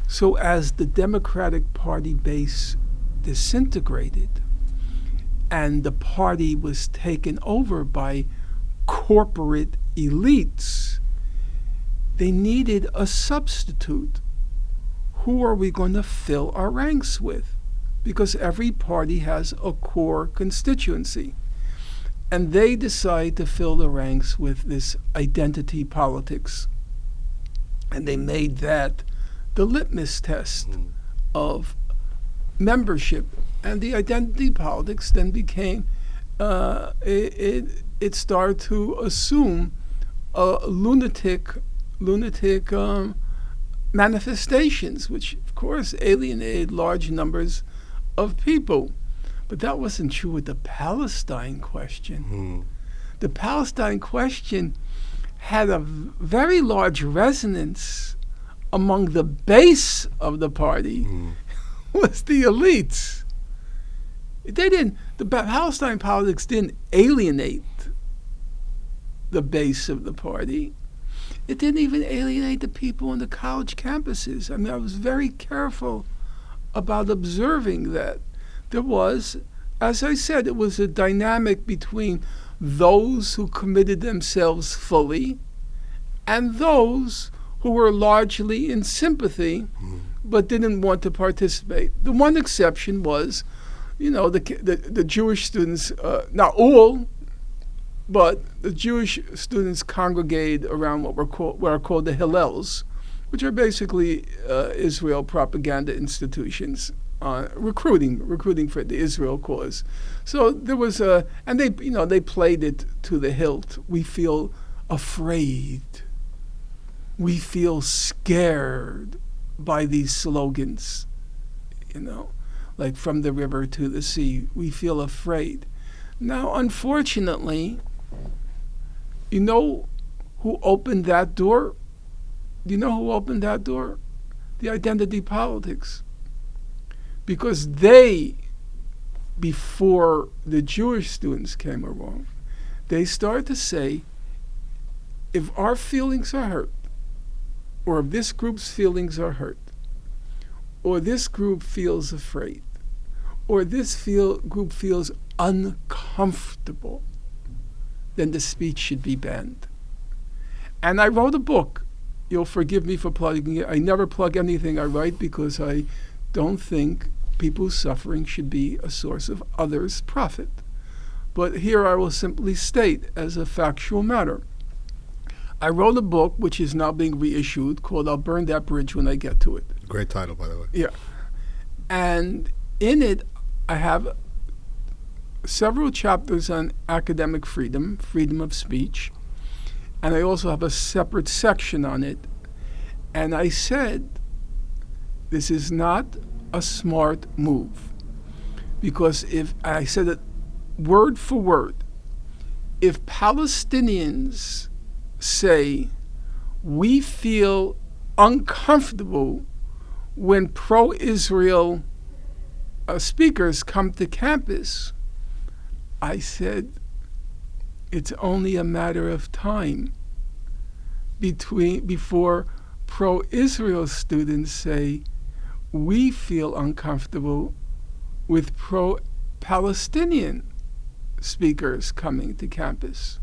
So as the Democratic Party base disintegrated and the party was taken over by corporate elites, they needed a substitute. Who are we going to fill our ranks with? Because every party has a core constituency. And they decide to fill the ranks with this identity politics. And they made that the litmus test of membership. And the identity politics then became, it started to assume lunatic manifestations, which of course alienated large numbers of people. But that wasn't true with the Palestine question. The Palestine question had a very large resonance among the base of the party, was the elites. The Palestine politics didn't alienate the base of the party. It didn't even alienate the people on the college campuses. I mean, I was very careful about observing that. There was, as I said, it was a dynamic between those who committed themselves fully and those who were largely in sympathy but didn't want to participate. The one exception was, the Jewish students, not all, but the Jewish students congregated around what are called the Hillels, which are basically Israel propaganda institutions, recruiting for the Israel cause. So there was and they played it to the hilt. We feel afraid. We feel scared by these slogans, like from the river to the sea. We feel afraid. Now, unfortunately, you know who opened that door? Do you know who opened that door? The identity politics. Because they, before the Jewish students came along, they started to say, if our feelings are hurt, or if this group's feelings are hurt, or this group feels afraid, or this group feels uncomfortable, then the speech should be banned. And I wrote a book. You'll forgive me for plugging it. I never plug anything I write because I don't think people's suffering should be a source of others' profit. But here I will simply state as a factual matter. I wrote a book which is now being reissued called I'll Burn That Bridge When I Get to It. Great title, by the way. Yeah. And in it, I have several chapters on academic freedom, freedom of speech, and I also have a separate section on it. And I said, this is not a smart move. Because if I said it word for word, if Palestinians say, we feel uncomfortable when pro-Israel speakers come to campus, I said, it's only a matter of time before pro-Israel students say, we feel uncomfortable with pro-Palestinian speakers coming to campus.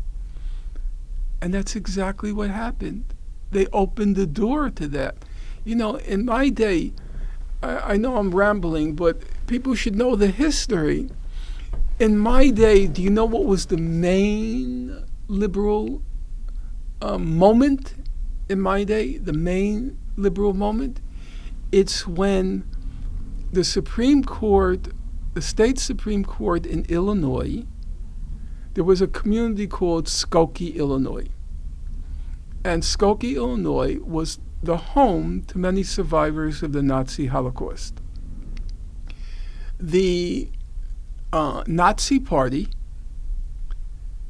And that's exactly what happened. They opened the door to that. You know, in my day, I know I'm rambling, but people should know the history. In my day, do you know what was the main liberal moment in my day? The main liberal moment? It's when the Supreme Court, the state Supreme Court in Illinois, there was a community called Skokie, Illinois. And Skokie, Illinois was the home to many survivors of the Nazi Holocaust. The Nazi Party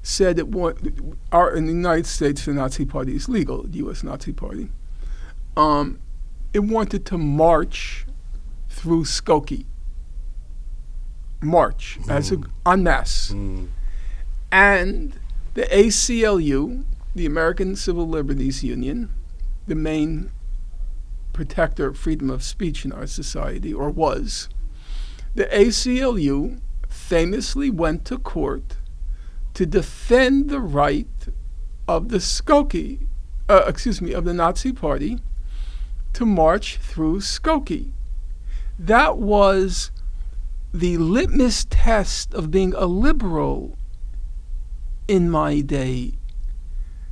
said in the United States, the Nazi Party is legal, the U.S. Nazi Party. It wanted to march through Skokie. March as en masse. And the ACLU, the American Civil Liberties Union, the main protector of freedom of speech in our society, or was, the ACLU famously went to court to defend the right of the of the Nazi Party to march through Skokie. That was the litmus test of being a liberal in my day.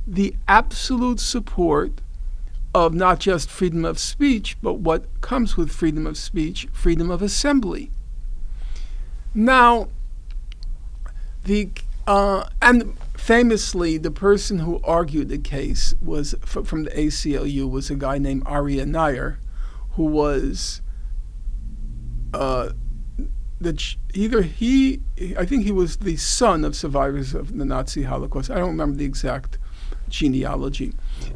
The absolute support of not just freedom of speech, but what comes with freedom of speech, freedom of assembly. Now, and famously, the person who argued the case was from the ACLU was a guy named Aryeh Nair, who was I think he was the son of survivors of the Nazi Holocaust. I don't remember the exact genealogy.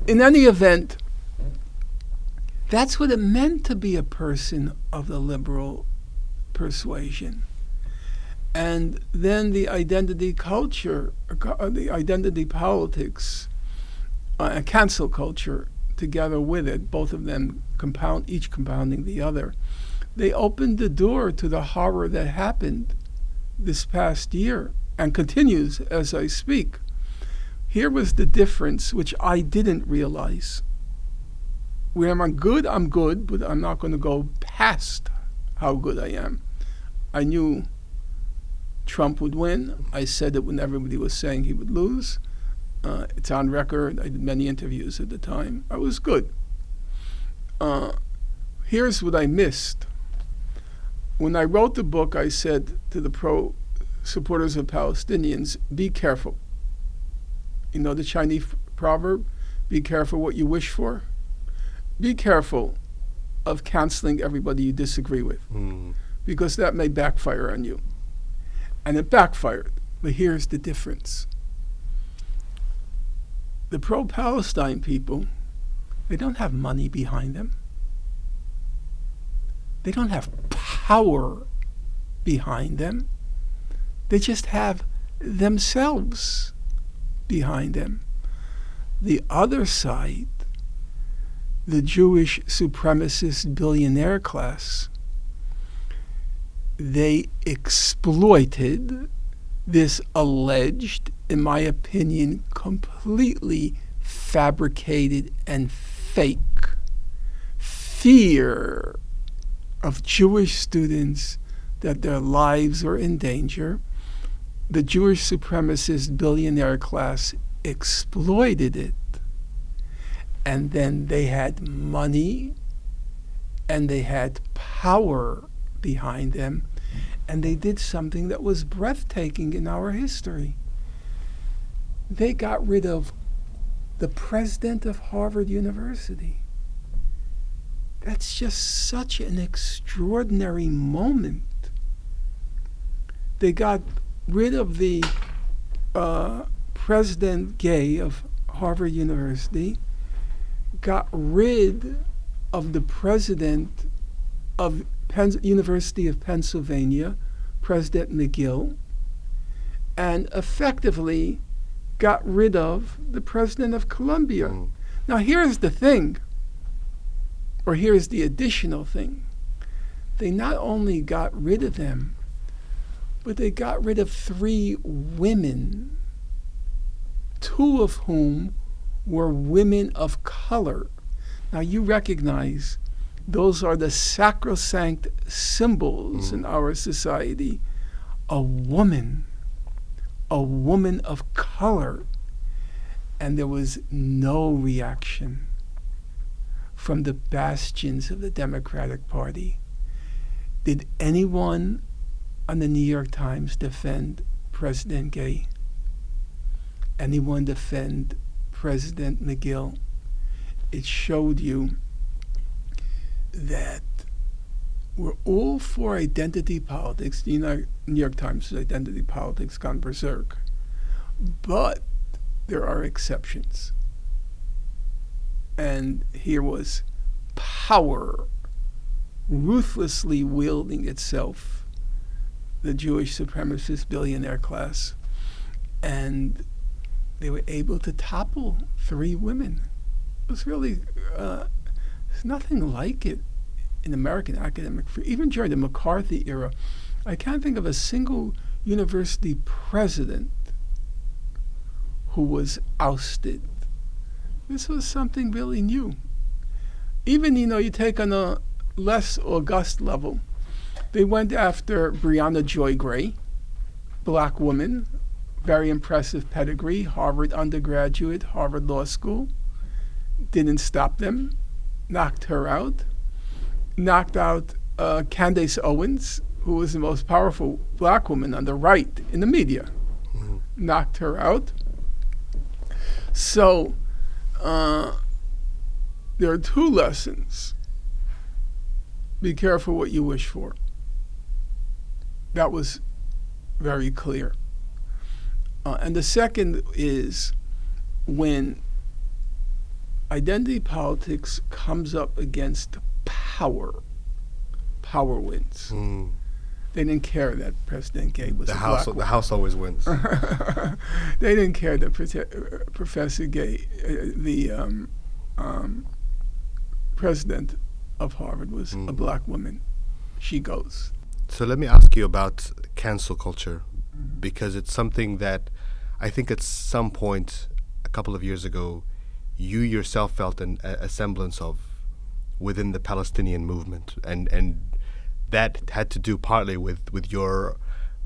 In any event, that's what it meant to be a person of the liberal persuasion. And then the identity culture, the identity politics, and cancel culture together with it, both of them each compounding the other, they opened the door to the horror that happened this past year and continues as I speak. Here was the difference, which I didn't realize. When I'm good, but I'm not going to go past how good I am. I knew Trump would win. I said it when everybody was saying he would lose. It's on record. I did many interviews at the time. I was good. Here's what I missed. When I wrote the book, I said to the pro-supporters of Palestinians, be careful. You know the Chinese proverb, be careful what you wish for? Be careful of canceling everybody you disagree with, because that may backfire on you. And it backfired, but here's the difference. The pro-Palestine people, they don't have money behind them. They don't have power behind them. They just have themselves behind them. The other side, the Jewish supremacist billionaire class, they exploited this alleged, in my opinion, completely fabricated and fake fear of Jewish students that their lives are in danger. the Jewish supremacist billionaire class exploited it. And then they had money and they had power behind them. And they did something that was breathtaking in our history. They got rid of the president of Harvard University. That's just such an extraordinary moment. They got rid of the President Gay of Harvard University, got rid of the president of University of Pennsylvania, President McGill, and effectively got rid of the president of Columbia. Now here's the thing, or here's the additional thing. They not only got rid of them, but they got rid of 3 women, 2 of whom were women of color. Now you recognize those are the sacrosanct symbols in our society. A woman of color. And there was no reaction from the bastions of the Democratic Party. Did anyone on the New York Times defend President Gay? Anyone defend President McGill? It showed you that we're all for identity politics. The New York Times' identity politics gone berserk. But there are exceptions. And here was power ruthlessly wielding itself, the Jewish supremacist billionaire class. And they were able to topple 3 women. It was really, there's nothing like it in American academic freedom. Even during the McCarthy era, I can't think of a single university president who was ousted. This was something really new. Even, you take on a less august level, they went after Breonna Joy Gray, black woman, very impressive pedigree, Harvard undergraduate, Harvard Law School. Didn't stop them, knocked her out. Knocked out Candace Owens, who was the most powerful black woman on the right in the media. Knocked her out. So there are 2 lessons. Be careful what you wish for. That was very clear. And the second is when identity politics comes up against power wins. They didn't care that President Gay was the house always wins. They didn't care that Professor Gay, the president of Harvard, was a black woman. She goes. So let me ask you about cancel culture, because it's something that I think at some point a couple of years ago you yourself felt a semblance of within the Palestinian movement, and that had to do partly with your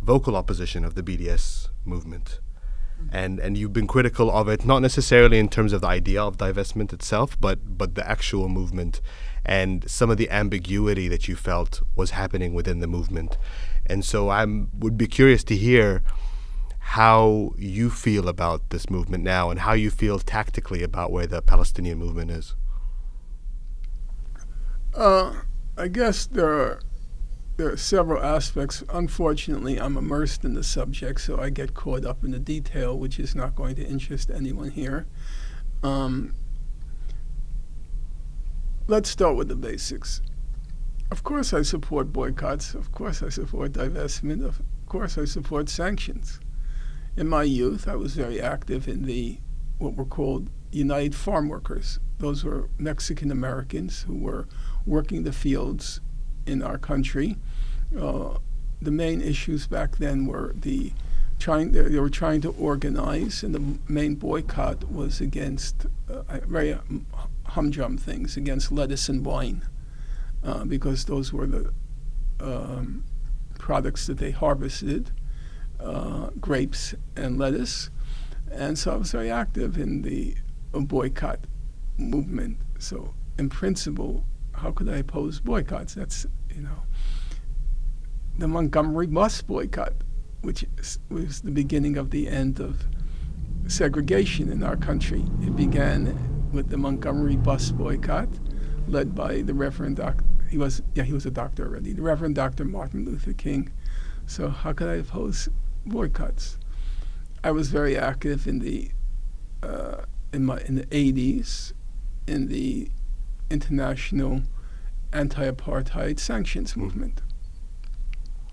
vocal opposition of the BDS movement. And you've been critical of it, not necessarily in terms of the idea of divestment itself, but the actual movement and some of the ambiguity that you felt was happening within the movement. And so I would be curious to hear how you feel about this movement now and how you feel tactically about where the Palestinian movement is. I guess there are several aspects. Unfortunately, I'm immersed in the subject, so I get caught up in the detail, which is not going to interest anyone here. Let's start with the basics. Of course I support boycotts. Of course I support divestment. Of course I support sanctions. In my youth, I was very active in what were called United Farm Workers. Those were Mexican Americans who were working the fields in our country. The main issues back then were they were trying to organize, and the main boycott was against very humdrum things, against lettuce and wine, because those were the products that they harvested. grapes and lettuce. And so I was very active in the boycott movement. So in principle, how could I oppose boycotts? That's, the Montgomery bus boycott, which was the beginning of the end of segregation in our country. It began with the Montgomery bus boycott, led by the Reverend he was a doctor already, the Reverend Dr. Martin Luther King. So how could I oppose boycotts? I was very active in the 80s in the international anti-apartheid sanctions movement,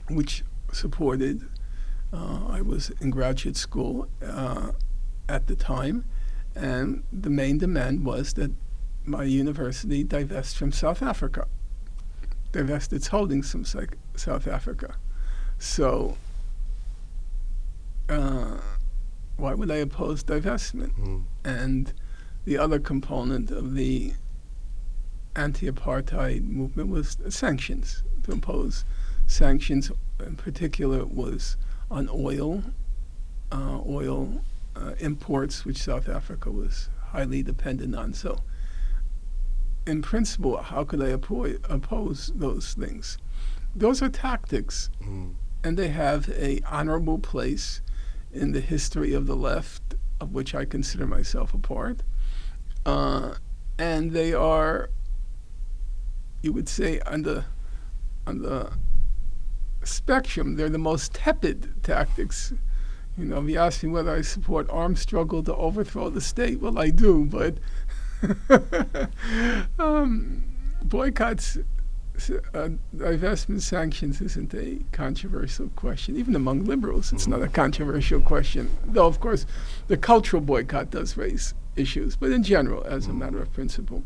which supported. I was in graduate school at the time, and the main demand was that my university divest from South Africa, divest its holdings from South Africa. So why would I oppose divestment? And the other component of the anti-apartheid movement was sanctions. To impose sanctions in particular was on oil imports, which South Africa was highly dependent on. So in principle, how could I oppose those things? Those are tactics, and they have an honorable place in the history of the left, of which I consider myself a part. And they are, you would say, on the spectrum, they're the most tepid tactics. If you ask me whether I support armed struggle to overthrow the state, well, I do, but boycotts, divestment, sanctions isn't a controversial question. Even among liberals, it's not a controversial question. Though, of course, the cultural boycott does raise issues, but in general, as a matter of principle,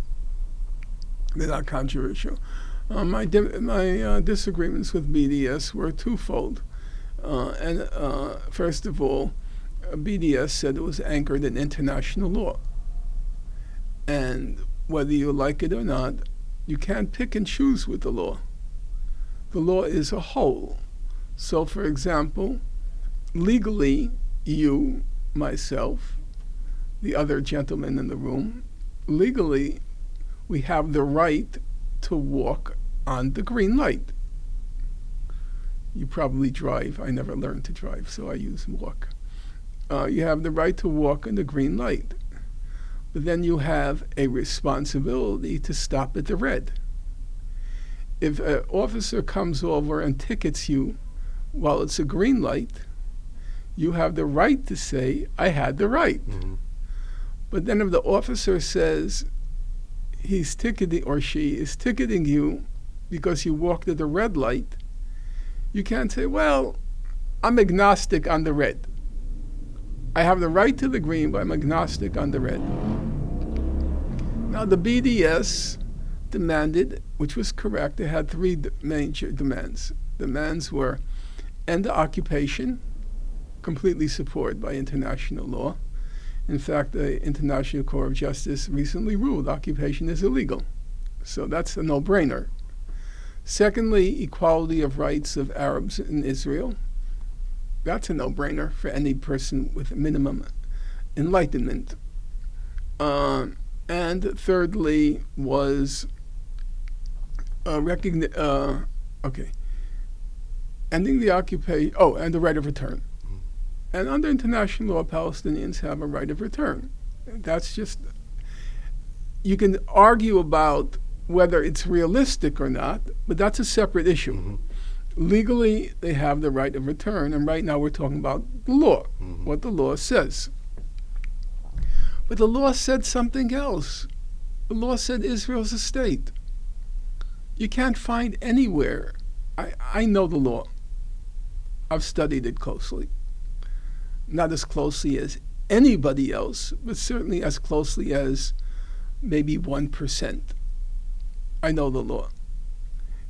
they're not controversial. My disagreements with BDS were twofold. First of all, BDS said it was anchored in international law. And whether you like it or not, you can't pick and choose with the law. The law is a whole. So, for example, legally, you, myself, the other gentleman in the room, legally, we have the right to walk on the green light. You probably drive. I never learned to drive, so I use walk. You have the right to walk on the green light. But then you have a responsibility to stop at the red. If an officer comes over and tickets you while it's a green light, you have the right to say, I had the right. But then if the officer says he's ticketing or she is ticketing you because you walked at the red light, you can't say, well, I'm agnostic on the red. I have the right to the green, but I'm agnostic on the red. Now, the BDS demanded, which was correct, they had three major demands. Demands were end the occupation, completely supported by international law. In fact, the International Court of Justice recently ruled occupation is illegal. So that's a no-brainer. Secondly, equality of rights of Arabs in Israel. That's a no-brainer for any person with minimum enlightenment. And thirdly was ending the occupation, and the right of return. And under international law, Palestinians have a right of return. That's just, you can argue about whether it's realistic or not, but that's a separate issue. Legally, they have the right of return, and right now we're talking about the law, what the law says. But the law said something else. The law said Israel's a state. You can't find anywhere. I know the law. I've studied it closely. Not as closely as anybody else, but certainly as closely as maybe 1%. I know the law.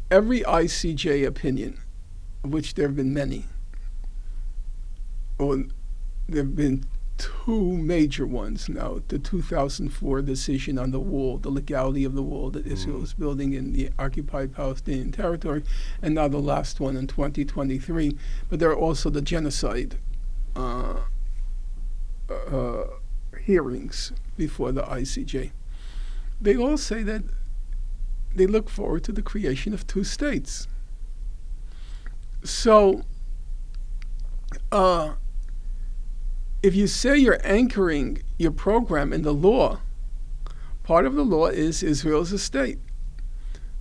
Every ICJ opinion, of which there have been many, or there have been two major ones now. The 2004 decision on the wall, the legality of the wall that Israel is building in the occupied Palestinian territory, and now the last one in 2023. But there are also the genocide hearings before the ICJ. They all say that they look forward to the creation of two states. So, if you say you're anchoring your program in the law, part of the law is Israel is a state.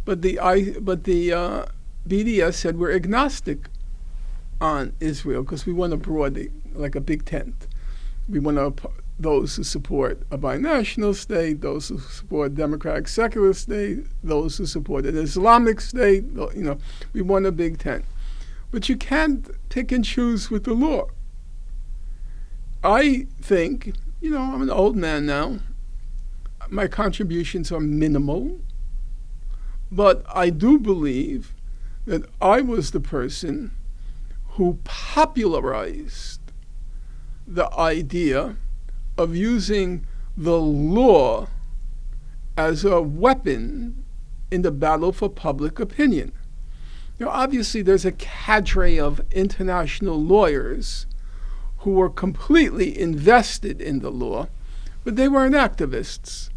But the BDS said we're agnostic on Israel because we want a broad, like a big tent. We want those who support a binational state, those who support a democratic secular state, those who support an Islamic state. We want a big tent. But you can't pick and choose with the law. I think, I'm an old man now. My contributions are minimal. But I do believe that I was the person who popularized the idea of using the law as a weapon in the battle for public opinion. Obviously, there's a cadre of international lawyers who were completely invested in the law, but they weren't activists.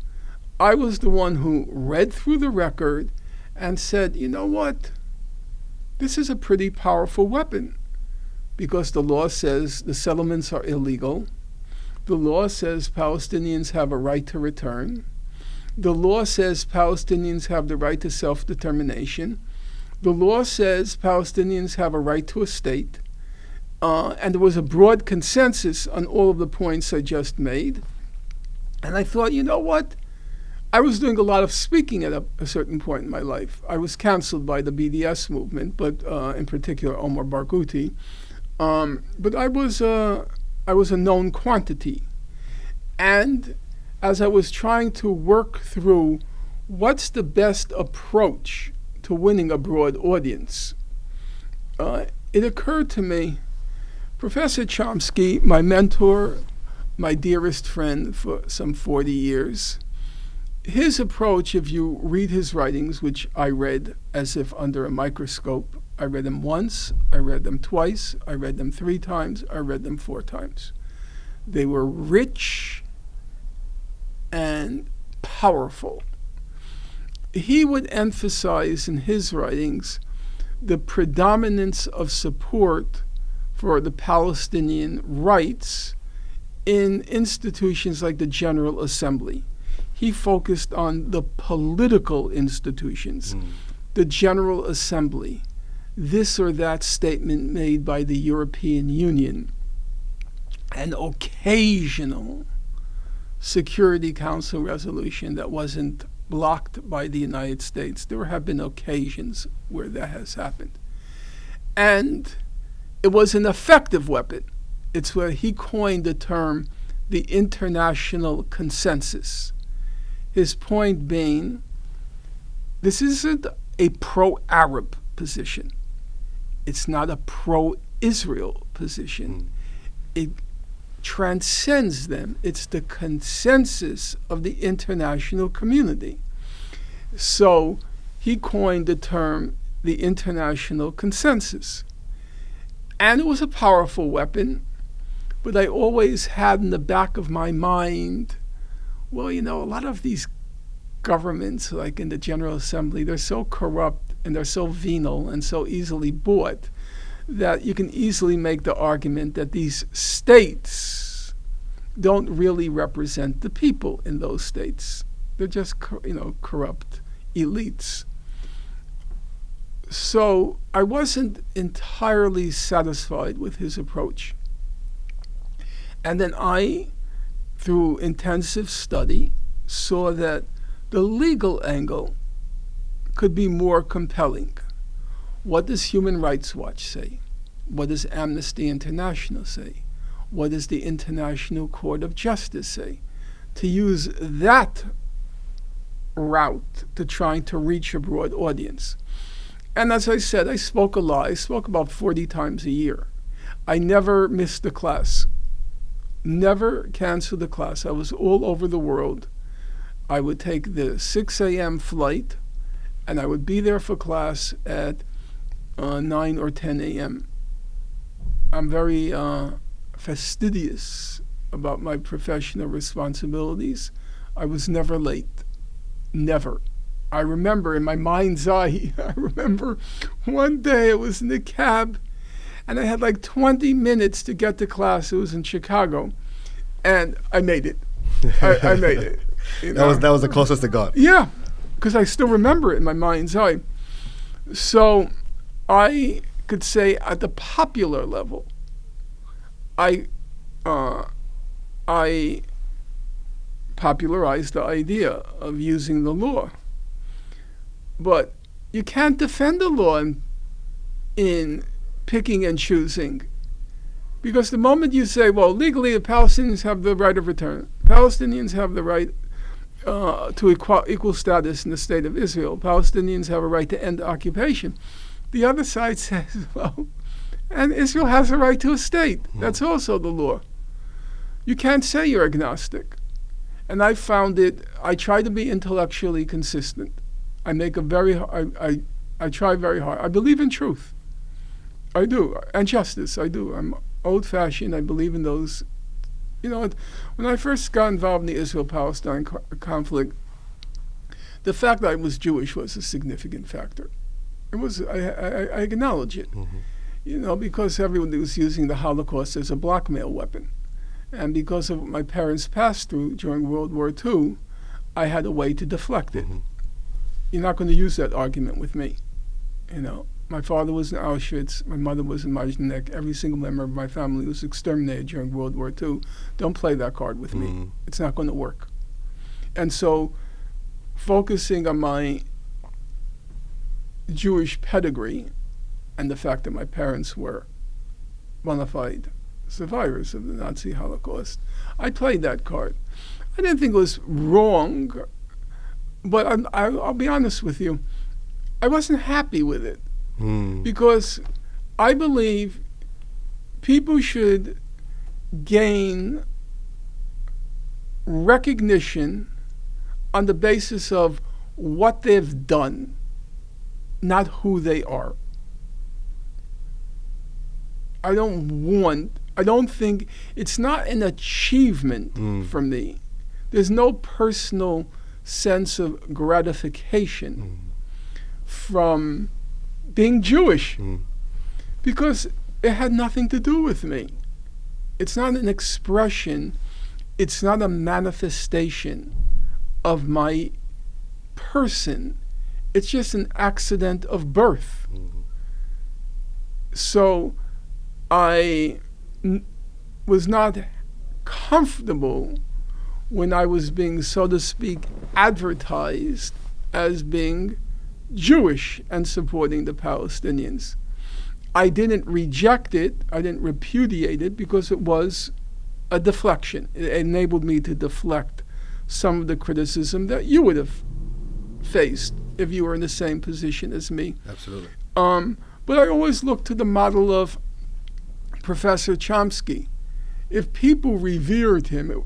I was the one who read through the record and said, you know what? This is a pretty powerful weapon because the law says the settlements are illegal. The law says Palestinians have a right to return. The law says Palestinians have the right to self-determination. The law says Palestinians have a right to a state. And there was a broad consensus on all of the points I just made. And I thought, you know what? I was doing a lot of speaking at a certain point in my life. I was canceled by the BDS movement, but in particular Omar Barghouti. But I was a known quantity. And as I was trying to work through what's the best approach to winning a broad audience, it occurred to me, Professor Chomsky, my mentor, my dearest friend for some 40 years, his approach, if you read his writings, which I read as if under a microscope, I read them once, I read them twice, I read them 3 times, I read them 4 times. They were rich and powerful. He would emphasize in his writings the predominance of support for the Palestinian rights in institutions like the General Assembly. He focused on the political institutions, the General Assembly, this or that statement made by the European Union, an occasional Security Council resolution that wasn't blocked by the United States. There have been occasions where that has happened. And it was an effective weapon. It's where he coined the term the international consensus. His point being, this isn't a pro-Arab position. It's not a pro-Israel position. It transcends them. It's the consensus of the international community. So he coined the term the international consensus. And it was a powerful weapon, but I always had in the back of my mind, well, a lot of these governments, like in the General Assembly, they're so corrupt and they're so venal and so easily bought that you can easily make the argument that these states don't really represent the people in those states. They're just, corrupt elites. So I wasn't entirely satisfied with his approach. And then I, through intensive study, saw that the legal angle could be more compelling. What does Human Rights Watch say? What does Amnesty International say? What does the International Court of Justice say? To use that route to trying to reach a broad audience. And as I said, I spoke a lot. I spoke about 40 times a year. I never missed a class. never canceled a class. I was all over the world. I would take the 6 a.m. flight, and I would be there for class at 9 or 10 a.m. I'm very fastidious about my professional responsibilities. I was never late. Never. I remember in my mind's eye, I remember one day I was in the cab and I had like 20 minutes to get to class. It was in Chicago. And I made it. I made it. That was the closest it got. Yeah, because I still remember it in my mind's eye. So I could say at the popular level, I popularized the idea of using the law. But you can't defend the law in picking and choosing. Because the moment you say, well, legally the Palestinians have the right of return, Palestinians have the right to equal status in the state of Israel, Palestinians have a right to end occupation, the other side says, well, and Israel has a right to a state. That's also the law. You can't say you're agnostic. And I found it, I try to be intellectually consistent. I try very hard. I believe in truth. I do. And justice, I do. I'm old-fashioned. I believe in those. You know, when I first got involved in the Israel-Palestine conflict, the fact that I was Jewish was a significant factor. It was. I acknowledge it. Mm-hmm. You know, because everyone was using the Holocaust as a blackmail weapon. And because of what my parents passed through during World War II, I had a way to deflect it. Mm-hmm. You're not going to use that argument with me. You know, my father was in Auschwitz, my mother was in Majdanek, every single member of my family was exterminated during World War II. Don't play that card with me. It's not going to work. And so, focusing on my Jewish pedigree and the fact that my parents were bona fide survivors of the Nazi Holocaust, I played that card. I didn't think it was wrong, but I'll be honest with you, I wasn't happy with it because I believe people should gain recognition on the basis of what they've done, not who they are. I don't think, it's not an achievement for me. There's no personal sense of gratification from being Jewish because it had nothing to do with me. It's not an expression, it's not a manifestation of my person. It's just an accident of birth. So I was not comfortable when I was being, so to speak, advertised as being Jewish and supporting the Palestinians. I didn't reject it, I didn't repudiate it because it was a deflection. It enabled me to deflect some of the criticism that you would have faced if you were in the same position as me. Absolutely. But I always look to the model of Professor Chomsky. If people revered him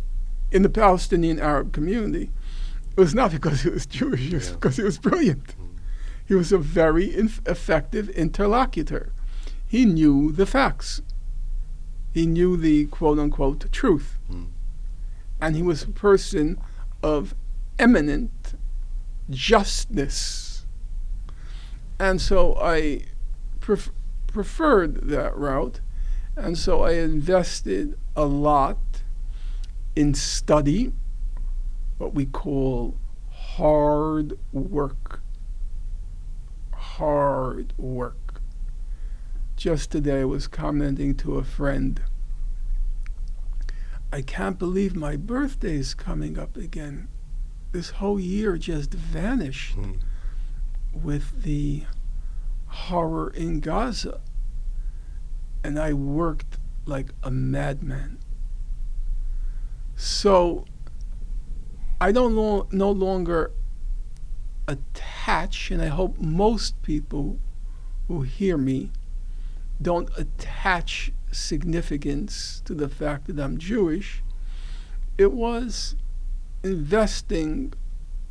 in the Palestinian Arab community, it was not because he was Jewish, it was because he was brilliant. He was a very effective interlocutor. He knew the facts. He knew the quote-unquote truth. And he was a person of eminent justness. And so I preferred that route. And so I invested a lot in study, what we call hard work. Hard work. Just today I was commenting to a friend, I can't believe my birthday is coming up again. This whole year just vanished with the horror in Gaza. And I worked like a madman. So I don't no longer attach, and I hope most people who hear me don't attach significance to the fact that I'm Jewish. It was investing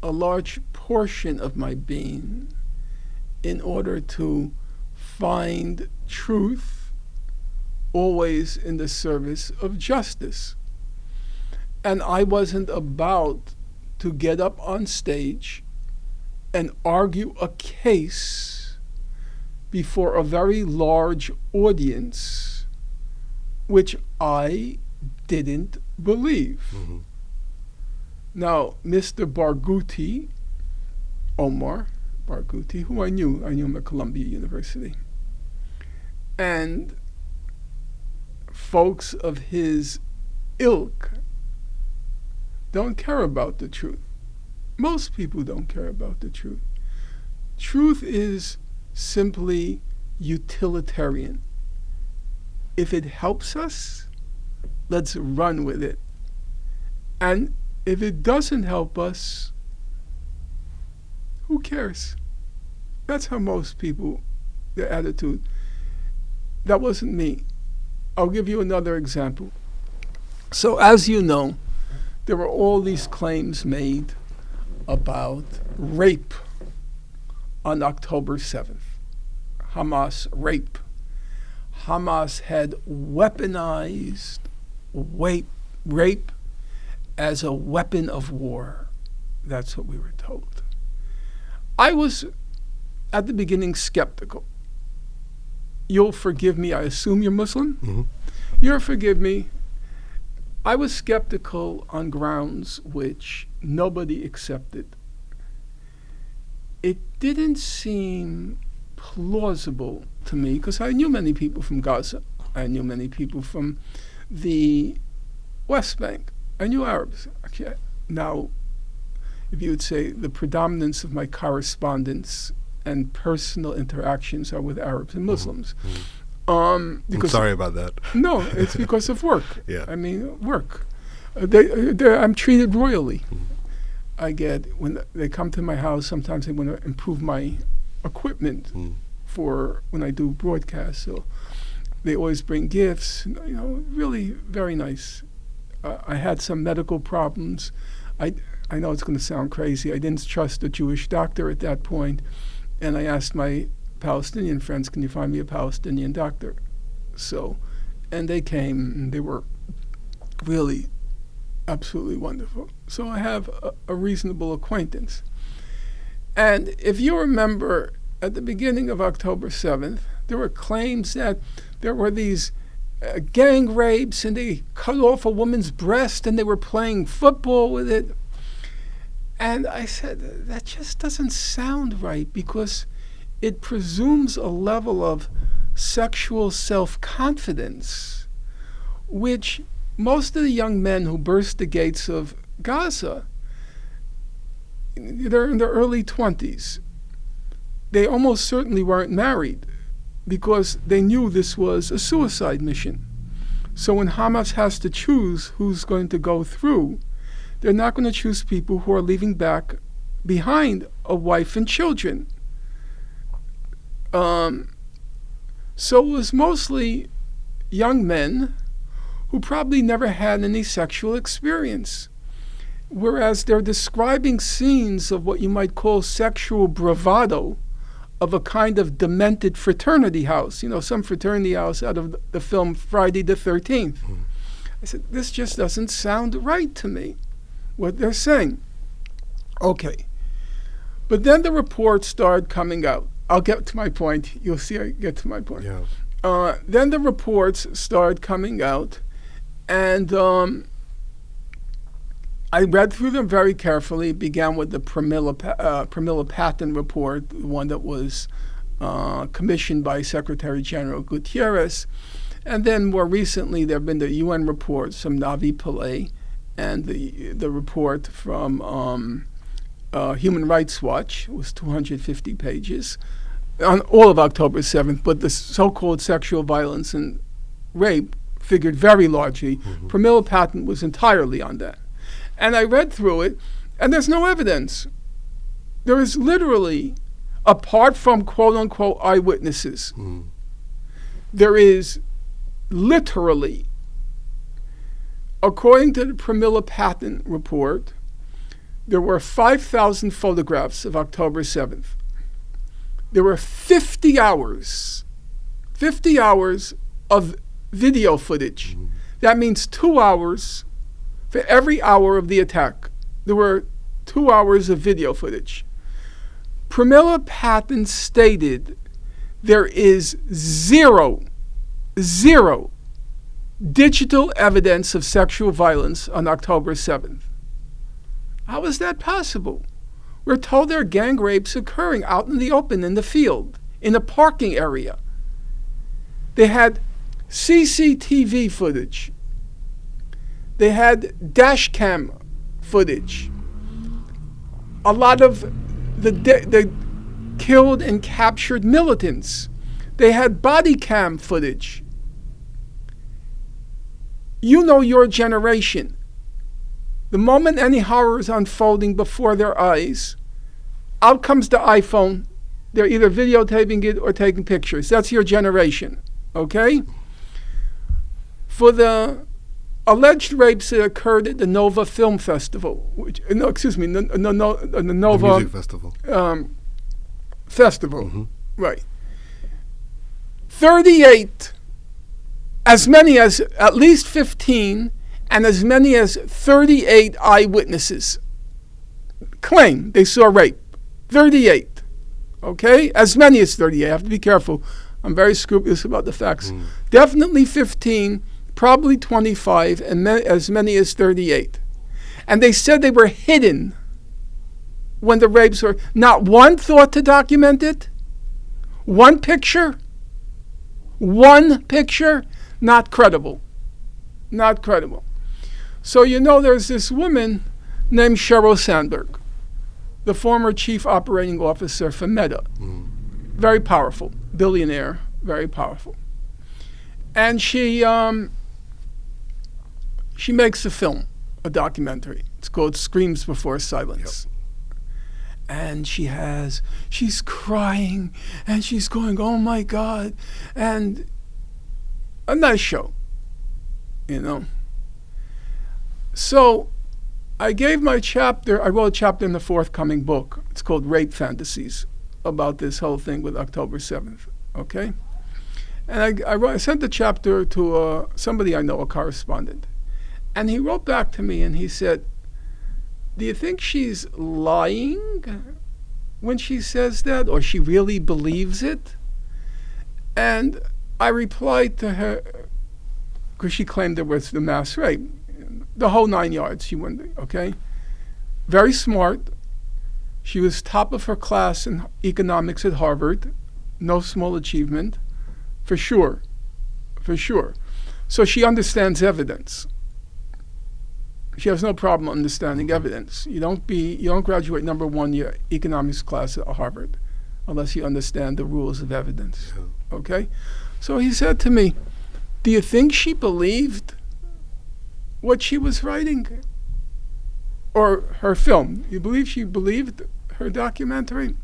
a large portion of my being in order to find truth, always in the service of justice. And I wasn't about to get up on stage and argue a case before a very large audience, which I didn't believe. Mm-hmm. Now, Mr. Barghouti, Omar Barghouti, who I knew him at Columbia University, and folks of his ilk don't care about the truth. Most people don't care about the truth. Truth is simply utilitarian. If it helps us, let's run with it. And if it doesn't help us, who cares? That's how most people, their attitude. That wasn't me. I'll give you another example. So as you know, there were all these claims made about rape on October 7th. Hamas rape. Hamas had weaponized rape as a weapon of war. That's what we were told. I was, at the beginning, skeptical. You'll forgive me, I assume you're Muslim? Mm-hmm. You'll forgive me. I was skeptical on grounds which nobody accepted. It didn't seem plausible to me, because I knew many people from Gaza. I knew many people from the West Bank. I knew Arabs. Okay. Now, if you would say the predominance of my correspondence and personal interactions are with Arabs and Muslims. I'm sorry about that. No, it's because of work. Yeah. I mean, work. I'm treated royally. I get, when they come to my house, sometimes they want to improve my equipment for when I do broadcasts. So they always bring gifts, really very nice. I had some medical problems. I know it's going to sound crazy. I didn't trust a Jewish doctor at that point. And I asked my Palestinian friends, can you find me a Palestinian doctor? So, and they came, and they were really absolutely wonderful. So I have a reasonable acquaintance. And if you remember, at the beginning of October 7th, there were claims that there were these gang rapes, and they cut off a woman's breast, and they were playing football with it. And I said, that just doesn't sound right, because it presumes a level of sexual self-confidence, which most of the young men who burst the gates of Gaza, they're in their early 20s. They almost certainly weren't married, because they knew this was a suicide mission. So when Hamas has to choose who's going to go through, they're not going to choose people who are leaving back behind a wife and children. So it was mostly young men who probably never had any sexual experience, whereas they're describing scenes of what you might call sexual bravado of a kind of demented fraternity house, some fraternity house out of the film Friday the 13th. I said, this just doesn't sound right to me, what they're saying. Okay. But then the reports started coming out. I'll get to my point. You'll see I get to my point. Yeah. Then the reports started coming out, and I read through them very carefully. It began with the Pramila Patten report, the one that was commissioned by Secretary General Gutierrez. And then more recently, there have been the UN reports from Navi Pillay and the report from Human Rights Watch. It was 250 pages on all of October 7th, but the so-called sexual violence and rape figured very largely. Pramila Patten was entirely on that. And I read through it, and there's no evidence. There is literally, apart from quote-unquote eyewitnesses, There is literally, according to the Pramila Patton report, there were 5,000 photographs of October 7th. There were 50 hours of video footage. That means 2 hours for every hour of the attack. There were 2 hours of video footage. Pramila Patton stated there is zero digital evidence of sexual violence on October 7th. How is that possible? We're told there are gang rapes occurring out in the open, in the field, in a parking area. They had CCTV footage. They had dash cam footage. A lot of the killed and captured militants. They had body cam footage. You know your generation. The moment any horror is unfolding before their eyes, out comes the iPhone. They're either videotaping it or taking pictures. That's your generation, okay? For the alleged rapes that occurred at the Nova Film Festival, the Nova Music Festival. Festival, Mm-hmm. right. 38, as many as at least 15, and as many as 38 eyewitnesses claim they saw rape. 38, okay? As many as 38. I have to be careful. I'm very scrupulous about the facts. Definitely 15, probably 25, and as many as 38. And they said they were hidden when the rapes were. Not one thought to document it. One picture. Not credible. Not credible. So there's this woman named Sheryl Sandberg, the former chief operating officer for Meta. Very powerful, billionaire, very powerful. And she makes a film, a documentary. It's called Screams Before Silence. Yep. And she's crying, and she's going, oh my God. And a nice show, So I wrote a chapter in the forthcoming book. It's called Rape Fantasies, about this whole thing with October 7th, okay? And I sent the chapter to somebody I know, a correspondent. And he wrote back to me and he said, do you think she's lying when she says that, or she really believes it? And I replied to her, because she claimed there was the mass rape, the whole 9 yards, she went, okay? Very smart. She was top of her class in economics at Harvard. No small achievement, for sure. So she understands evidence. She has no problem understanding evidence. You don't graduate number one year economics class at Harvard unless you understand the rules of evidence. Yeah. Okay? So he said to me, do you think she believed what she was writing? Or her film? You believe she believed her documentary?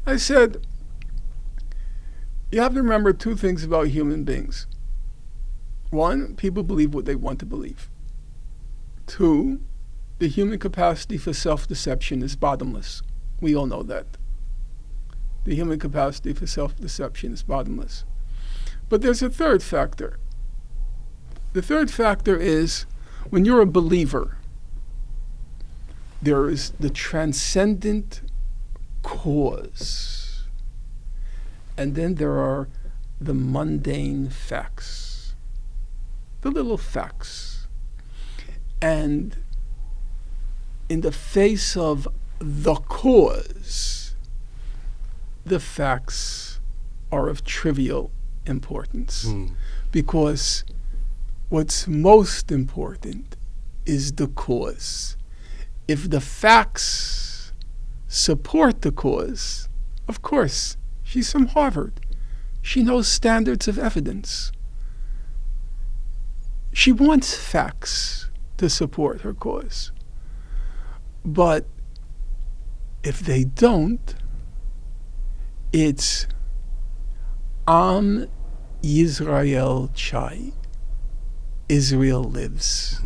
I said, you have to remember two things about human beings. One, people believe what they want to believe. Two, the human capacity for self-deception is bottomless. We all know that. The human capacity for self-deception is bottomless. But there's a third factor. The third factor is, when you're a believer, there is the transcendent cause. And then there are the mundane facts, the little facts. And in the face of the cause, the facts are of trivial importance. Because what's most important is the cause. If the facts support the cause, of course, she's from Harvard. She knows standards of evidence. She wants facts to support her cause. But if they don't, it's I'm Yisrael Chai. Israel lives.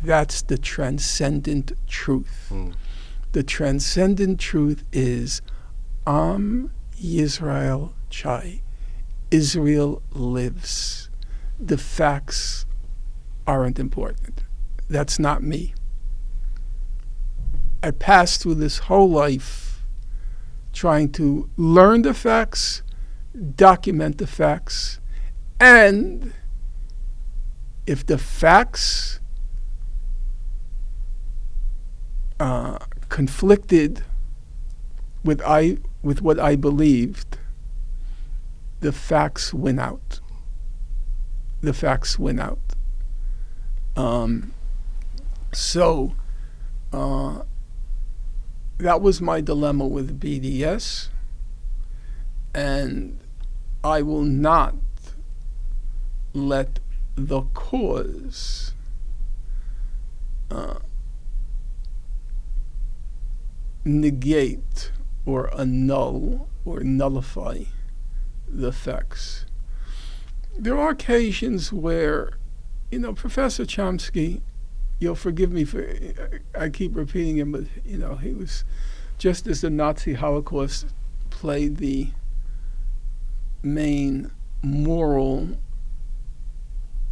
That's the transcendent truth. The transcendent truth is Am Yisrael Chai. Israel lives. The facts aren't important. That's not me. I passed through this whole life trying to learn the facts, document the facts, and if the facts conflicted with what I believed, the facts win out. The facts win out. So that was my dilemma with BDS, and I will not let the cause negate or annul or nullify the facts. There are occasions where, Professor Chomsky, you'll forgive me for, I keep repeating him, but, he was, just as the Nazi Holocaust played the main moral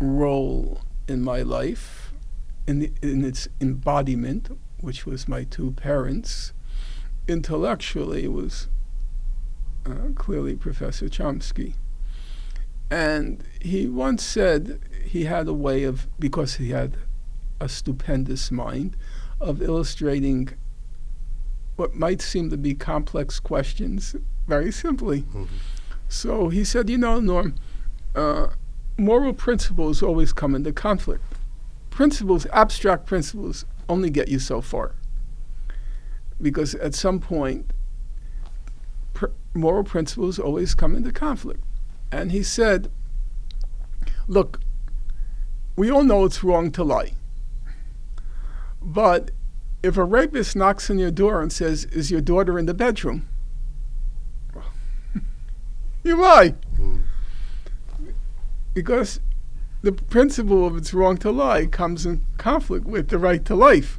role in my life, in its embodiment, which was my two parents. Intellectually, it was clearly Professor Chomsky. And he once said he had a way of, because he had a stupendous mind, of illustrating what might seem to be complex questions very simply. So he said, Norm, moral principles always come into conflict. Principles, abstract principles, only get you so far. Because at some point, moral principles always come into conflict. And he said, look, we all know it's wrong to lie. But if a rapist knocks on your door and says, is your daughter in the bedroom? You lie. Because the principle of it's wrong to lie comes in conflict with the right to life.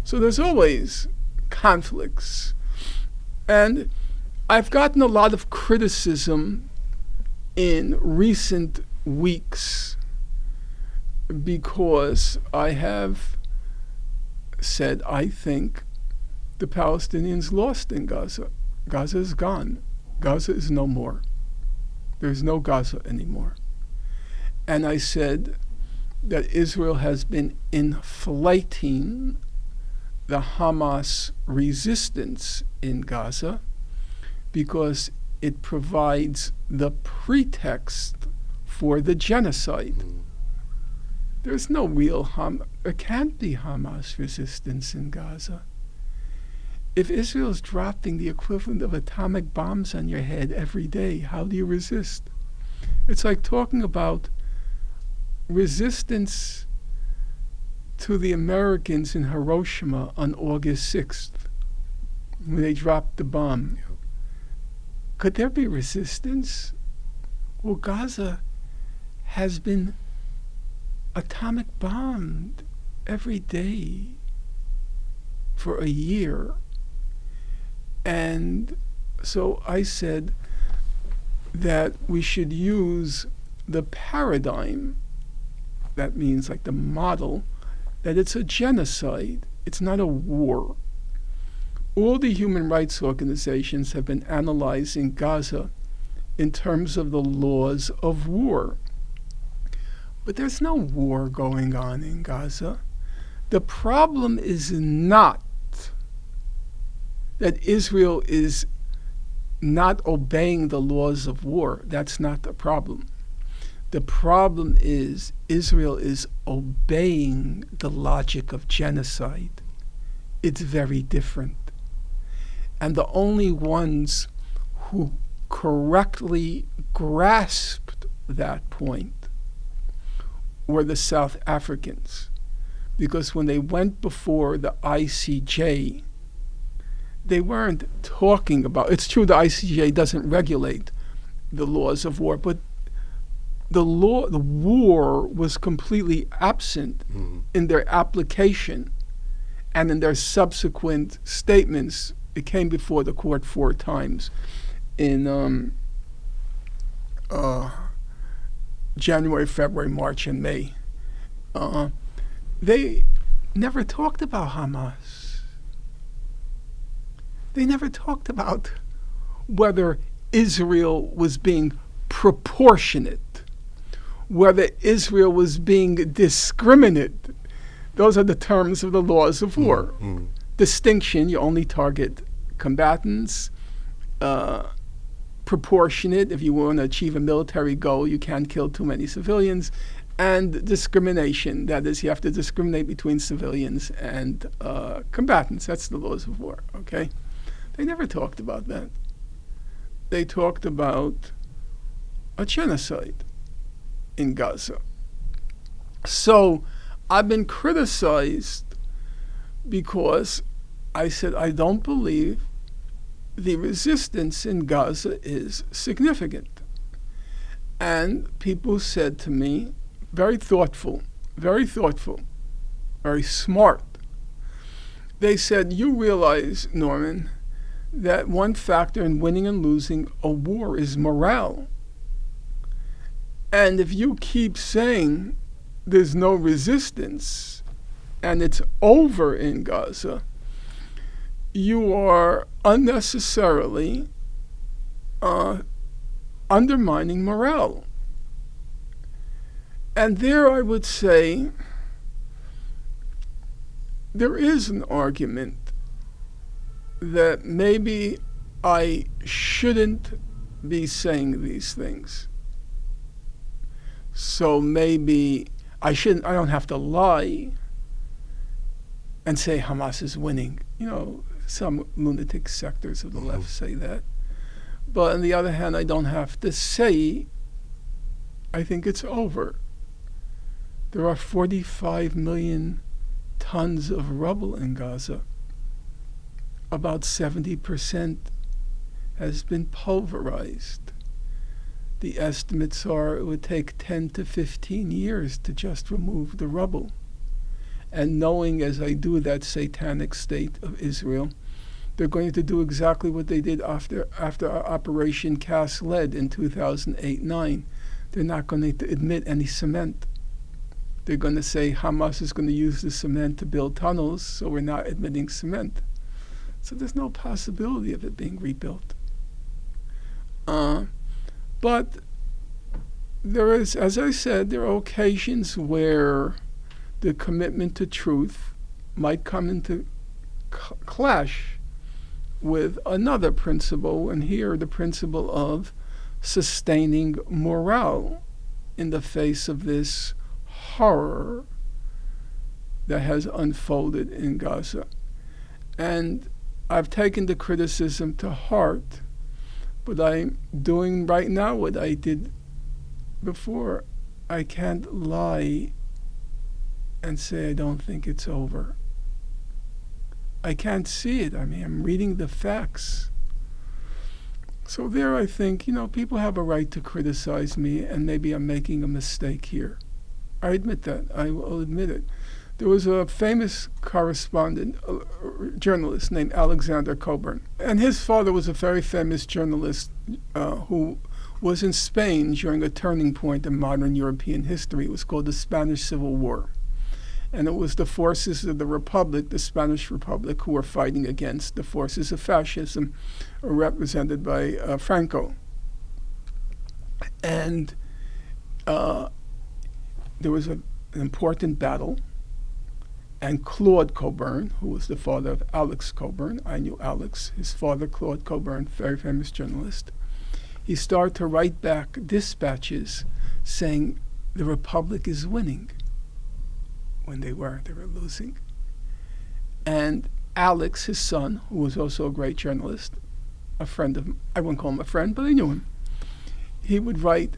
So there's always conflicts. And I've gotten a lot of criticism in recent weeks because I have said I think the Palestinians lost in Gaza. Gaza is gone. Gaza is no more. There's no Gaza anymore. And I said that Israel has been inflating the Hamas resistance in Gaza because it provides the pretext for the genocide. There's no real there can't be Hamas resistance in Gaza. If Israel's dropping the equivalent of atomic bombs on your head every day, how do you resist? It's like talking about resistance to the Americans in Hiroshima on August 6th, when they dropped the bomb. Could there be resistance? Well, Gaza has been atomic bombed every day for a year. And so I said that we should use the paradigm, that means like the model, that it's a genocide, it's not a war. All the human rights organizations have been analyzing Gaza in terms of the laws of war. But there's no war going on in Gaza. The problem is not that Israel is not obeying the laws of war. That's not the problem. The problem is Israel is obeying the logic of genocide. It's very different. And the only ones who correctly grasped that point were the South Africans. Because when they went before the ICJ, they weren't talking about, it's true the ICJ doesn't regulate, the laws of war, but the war was completely absent in their application and in their subsequent statements. It came before the court 4 times in January, February, March, and May. They never talked about Hamas. They never talked about whether Israel was being proportionate, whether Israel was being discriminate. Those are the terms of the laws of war. Distinction, you only target combatants. Proportionate, if you want to achieve a military goal, you can't kill too many civilians. And discrimination, that is, you have to discriminate between civilians and combatants. That's the laws of war, okay? They never talked about that. They talked about a genocide in Gaza. So I've been criticized because I said I don't believe the resistance in Gaza is significant. And people said to me, very thoughtful, very smart. They said, you realize, Norman, that one factor in winning and losing a war is morale. And if you keep saying there's no resistance and it's over in Gaza, you are unnecessarily undermining morale. And there I would say there is an argument that maybe I shouldn't be saying these things. So maybe I don't have to lie and say Hamas is winning. You know, some lunatic sectors of the left say that. But on the other hand, I don't have to say I think it's over. There are 45 million tons of rubble in Gaza. About 70% has been pulverized. The estimates are it would take 10 to 15 years to just remove the rubble. And knowing as I do that satanic state of Israel, they're going to do exactly what they did after Operation Cast Lead in 2008-9. They're not going to admit any cement. They're going to say Hamas is going to use the cement to build tunnels, so we're not admitting cement. So there's no possibility of it being rebuilt. But there is, as I said, there are occasions where the commitment to truth might come into clash with another principle, and here the principle of sustaining morale in the face of this horror that has unfolded in Gaza. And I've taken the criticism to heart, but I'm doing right now what I did before. I can't lie and say I don't think it's over. I can't see it. I mean, I'm reading the facts. So there I think, people have a right to criticize me, and maybe I'm making a mistake here. I admit that. I will admit it. There was a famous correspondent, journalist named Alexander Cockburn, and his father was a very famous journalist who was in Spain during a turning point in modern European history. It was called the Spanish Civil War. And it was the forces of the Republic, the Spanish Republic, who were fighting against the forces of fascism, represented by Franco. And there was an important battle, and Claude Cockburn, who was the father of Alex Cockburn, I knew Alex, his father, Claude Cockburn, very famous journalist, he started to write back dispatches saying the Republic is winning, when they were losing. And Alex, his son, who was also a great journalist, a friend of, I wouldn't call him a friend, but I knew him, he would write,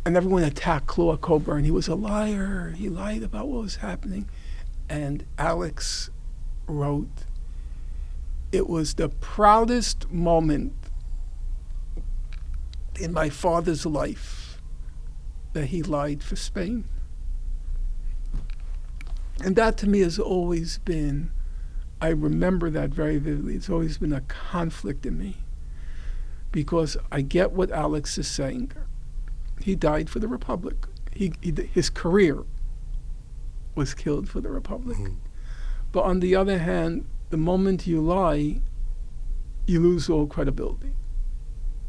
and everyone attacked Claude Cockburn. He was a liar. He lied about what was happening. And Alex wrote, it was the proudest moment in my father's life that he lied for Spain. And that to me has always been, I remember that very vividly. It's always been a conflict in me, because I get what Alex is saying. He died for the Republic. His career was killed for the Republic. Mm-hmm. But on the other hand, the moment you lie, you lose all credibility,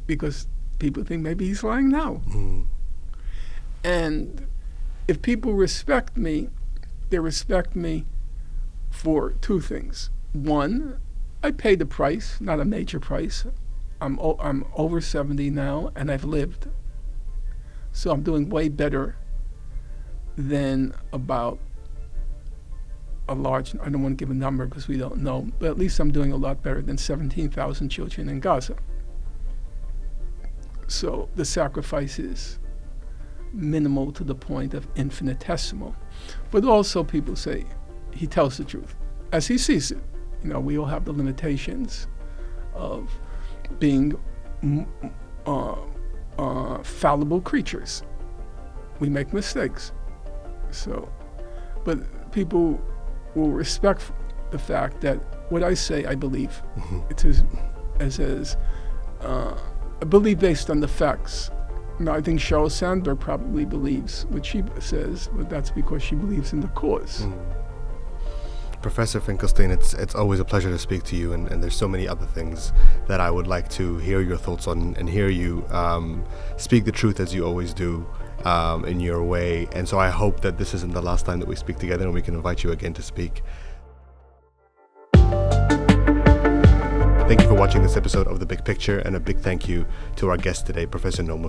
because people think maybe he's lying now. Mm-hmm. And if people respect me, they respect me for two things. One, I paid the price, not a major price. I'm over 70 now, and I've lived. So I'm doing way better than about a large, I don't want to give a number because we don't know, but at least I'm doing a lot better than 17,000 children in Gaza. So the sacrifice is minimal to the point of infinitesimal. But also people say, he tells the truth as he sees it. You know, we all have the limitations of being fallible creatures. We make mistakes. So, but people will respect the fact that what I say, I believe. Mm-hmm. It's as I believe based on the facts. Now, I think Sheryl Sandberg probably believes what she says, but that's because she believes in the cause. Mm. Professor Finkelstein, it's always a pleasure to speak to you, and there's so many other things that I would like to hear your thoughts on and hear you speak the truth as you always do in your way. And so I hope that this isn't the last time that we speak together, and we can invite you again to speak. Thank you for watching this episode of The Big Picture, and a big thank you to our guest today, Professor Norman